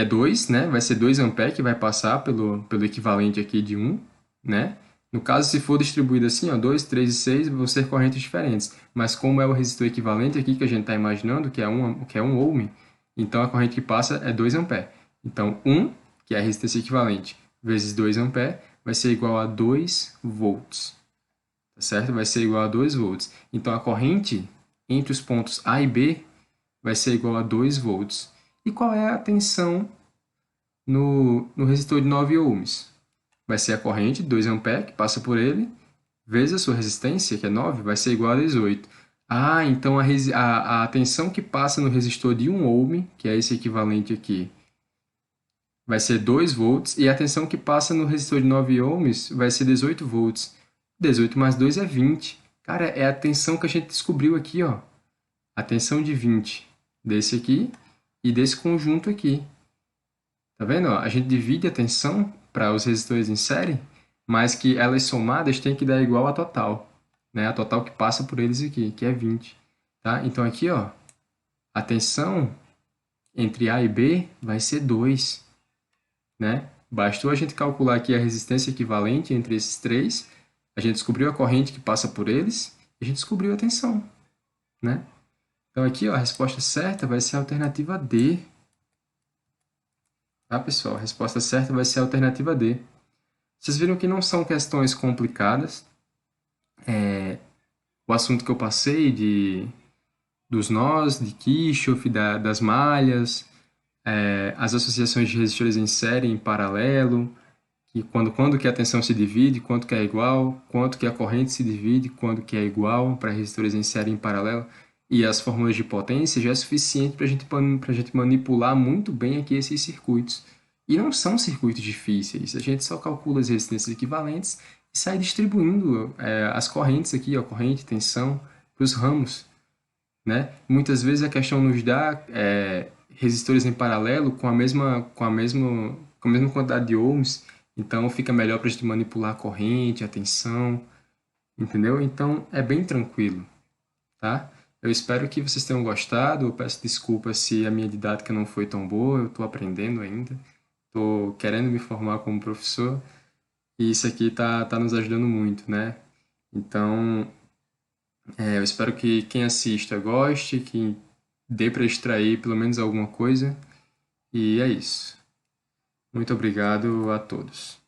2, né? Vai ser 2 A que vai passar pelo equivalente aqui de 1, né? No caso, se for distribuído assim, ó, 2, 3 e 6, vão ser correntes diferentes. Mas como é o resistor equivalente aqui que a gente está imaginando, que é 1 ohm, então a corrente que passa é 2 A. Então, 1, que é a resistência equivalente, vezes 2 A, vai ser igual a 2 volts. Tá certo? Vai ser igual a 2 volts. Então, a corrente entre os pontos A e B vai ser igual a 2 volts. E qual é a tensão no resistor de 9 ohms? Vai ser a corrente, 2 A, que passa por ele, vezes a sua resistência, que é 9, vai ser igual a 18. Ah, então a tensão que passa no resistor de 1 ohm, que é esse equivalente aqui, vai ser 2 volts, e a tensão que passa no resistor de 9 ohms vai ser 18 volts. 18 mais 2 é 20. Cara, é a tensão que a gente descobriu aqui, ó. A tensão de 20 desse aqui e desse conjunto aqui. Tá vendo? Ó? A gente divide a tensão para os resistores em série, mas que elas somadas têm que dar igual a total, né? A total que passa por eles aqui, que é 20. Tá? Então aqui, ó, a tensão entre A e B vai ser 2, né? Bastou a gente calcular aqui a resistência equivalente entre esses três, a gente descobriu a corrente que passa por eles, e a gente descobriu a tensão, né? Então aqui, ó, a resposta certa vai ser a alternativa D. Tá, pessoal? A resposta certa vai ser a alternativa D. Vocês viram que não são questões complicadas. O assunto que eu passei dos nós, de Kirchhoff, das malhas, as associações de resistores em série, em paralelo, que quando que a tensão se divide, quanto que é igual, quanto que a corrente se divide, quando que é igual para resistores em série e em paralelo, e as fórmulas de potência já é suficiente para a gente manipular muito bem aqui esses circuitos. E não são circuitos difíceis, a gente só calcula as resistências equivalentes e sai distribuindo as correntes aqui, a corrente, tensão, para os ramos, né? Muitas vezes a questão nos dá resistores em paralelo com a mesma quantidade de ohms, então fica melhor para a gente manipular a corrente, a tensão, entendeu? Então é bem tranquilo, tá? Eu espero que vocês tenham gostado. Eu peço desculpas se a minha didática não foi tão boa, eu estou aprendendo ainda, estou querendo me formar como professor e isso aqui tá nos ajudando muito, né? Então, eu espero que quem assista goste, que dê para extrair pelo menos alguma coisa. E é isso. Muito obrigado a todos.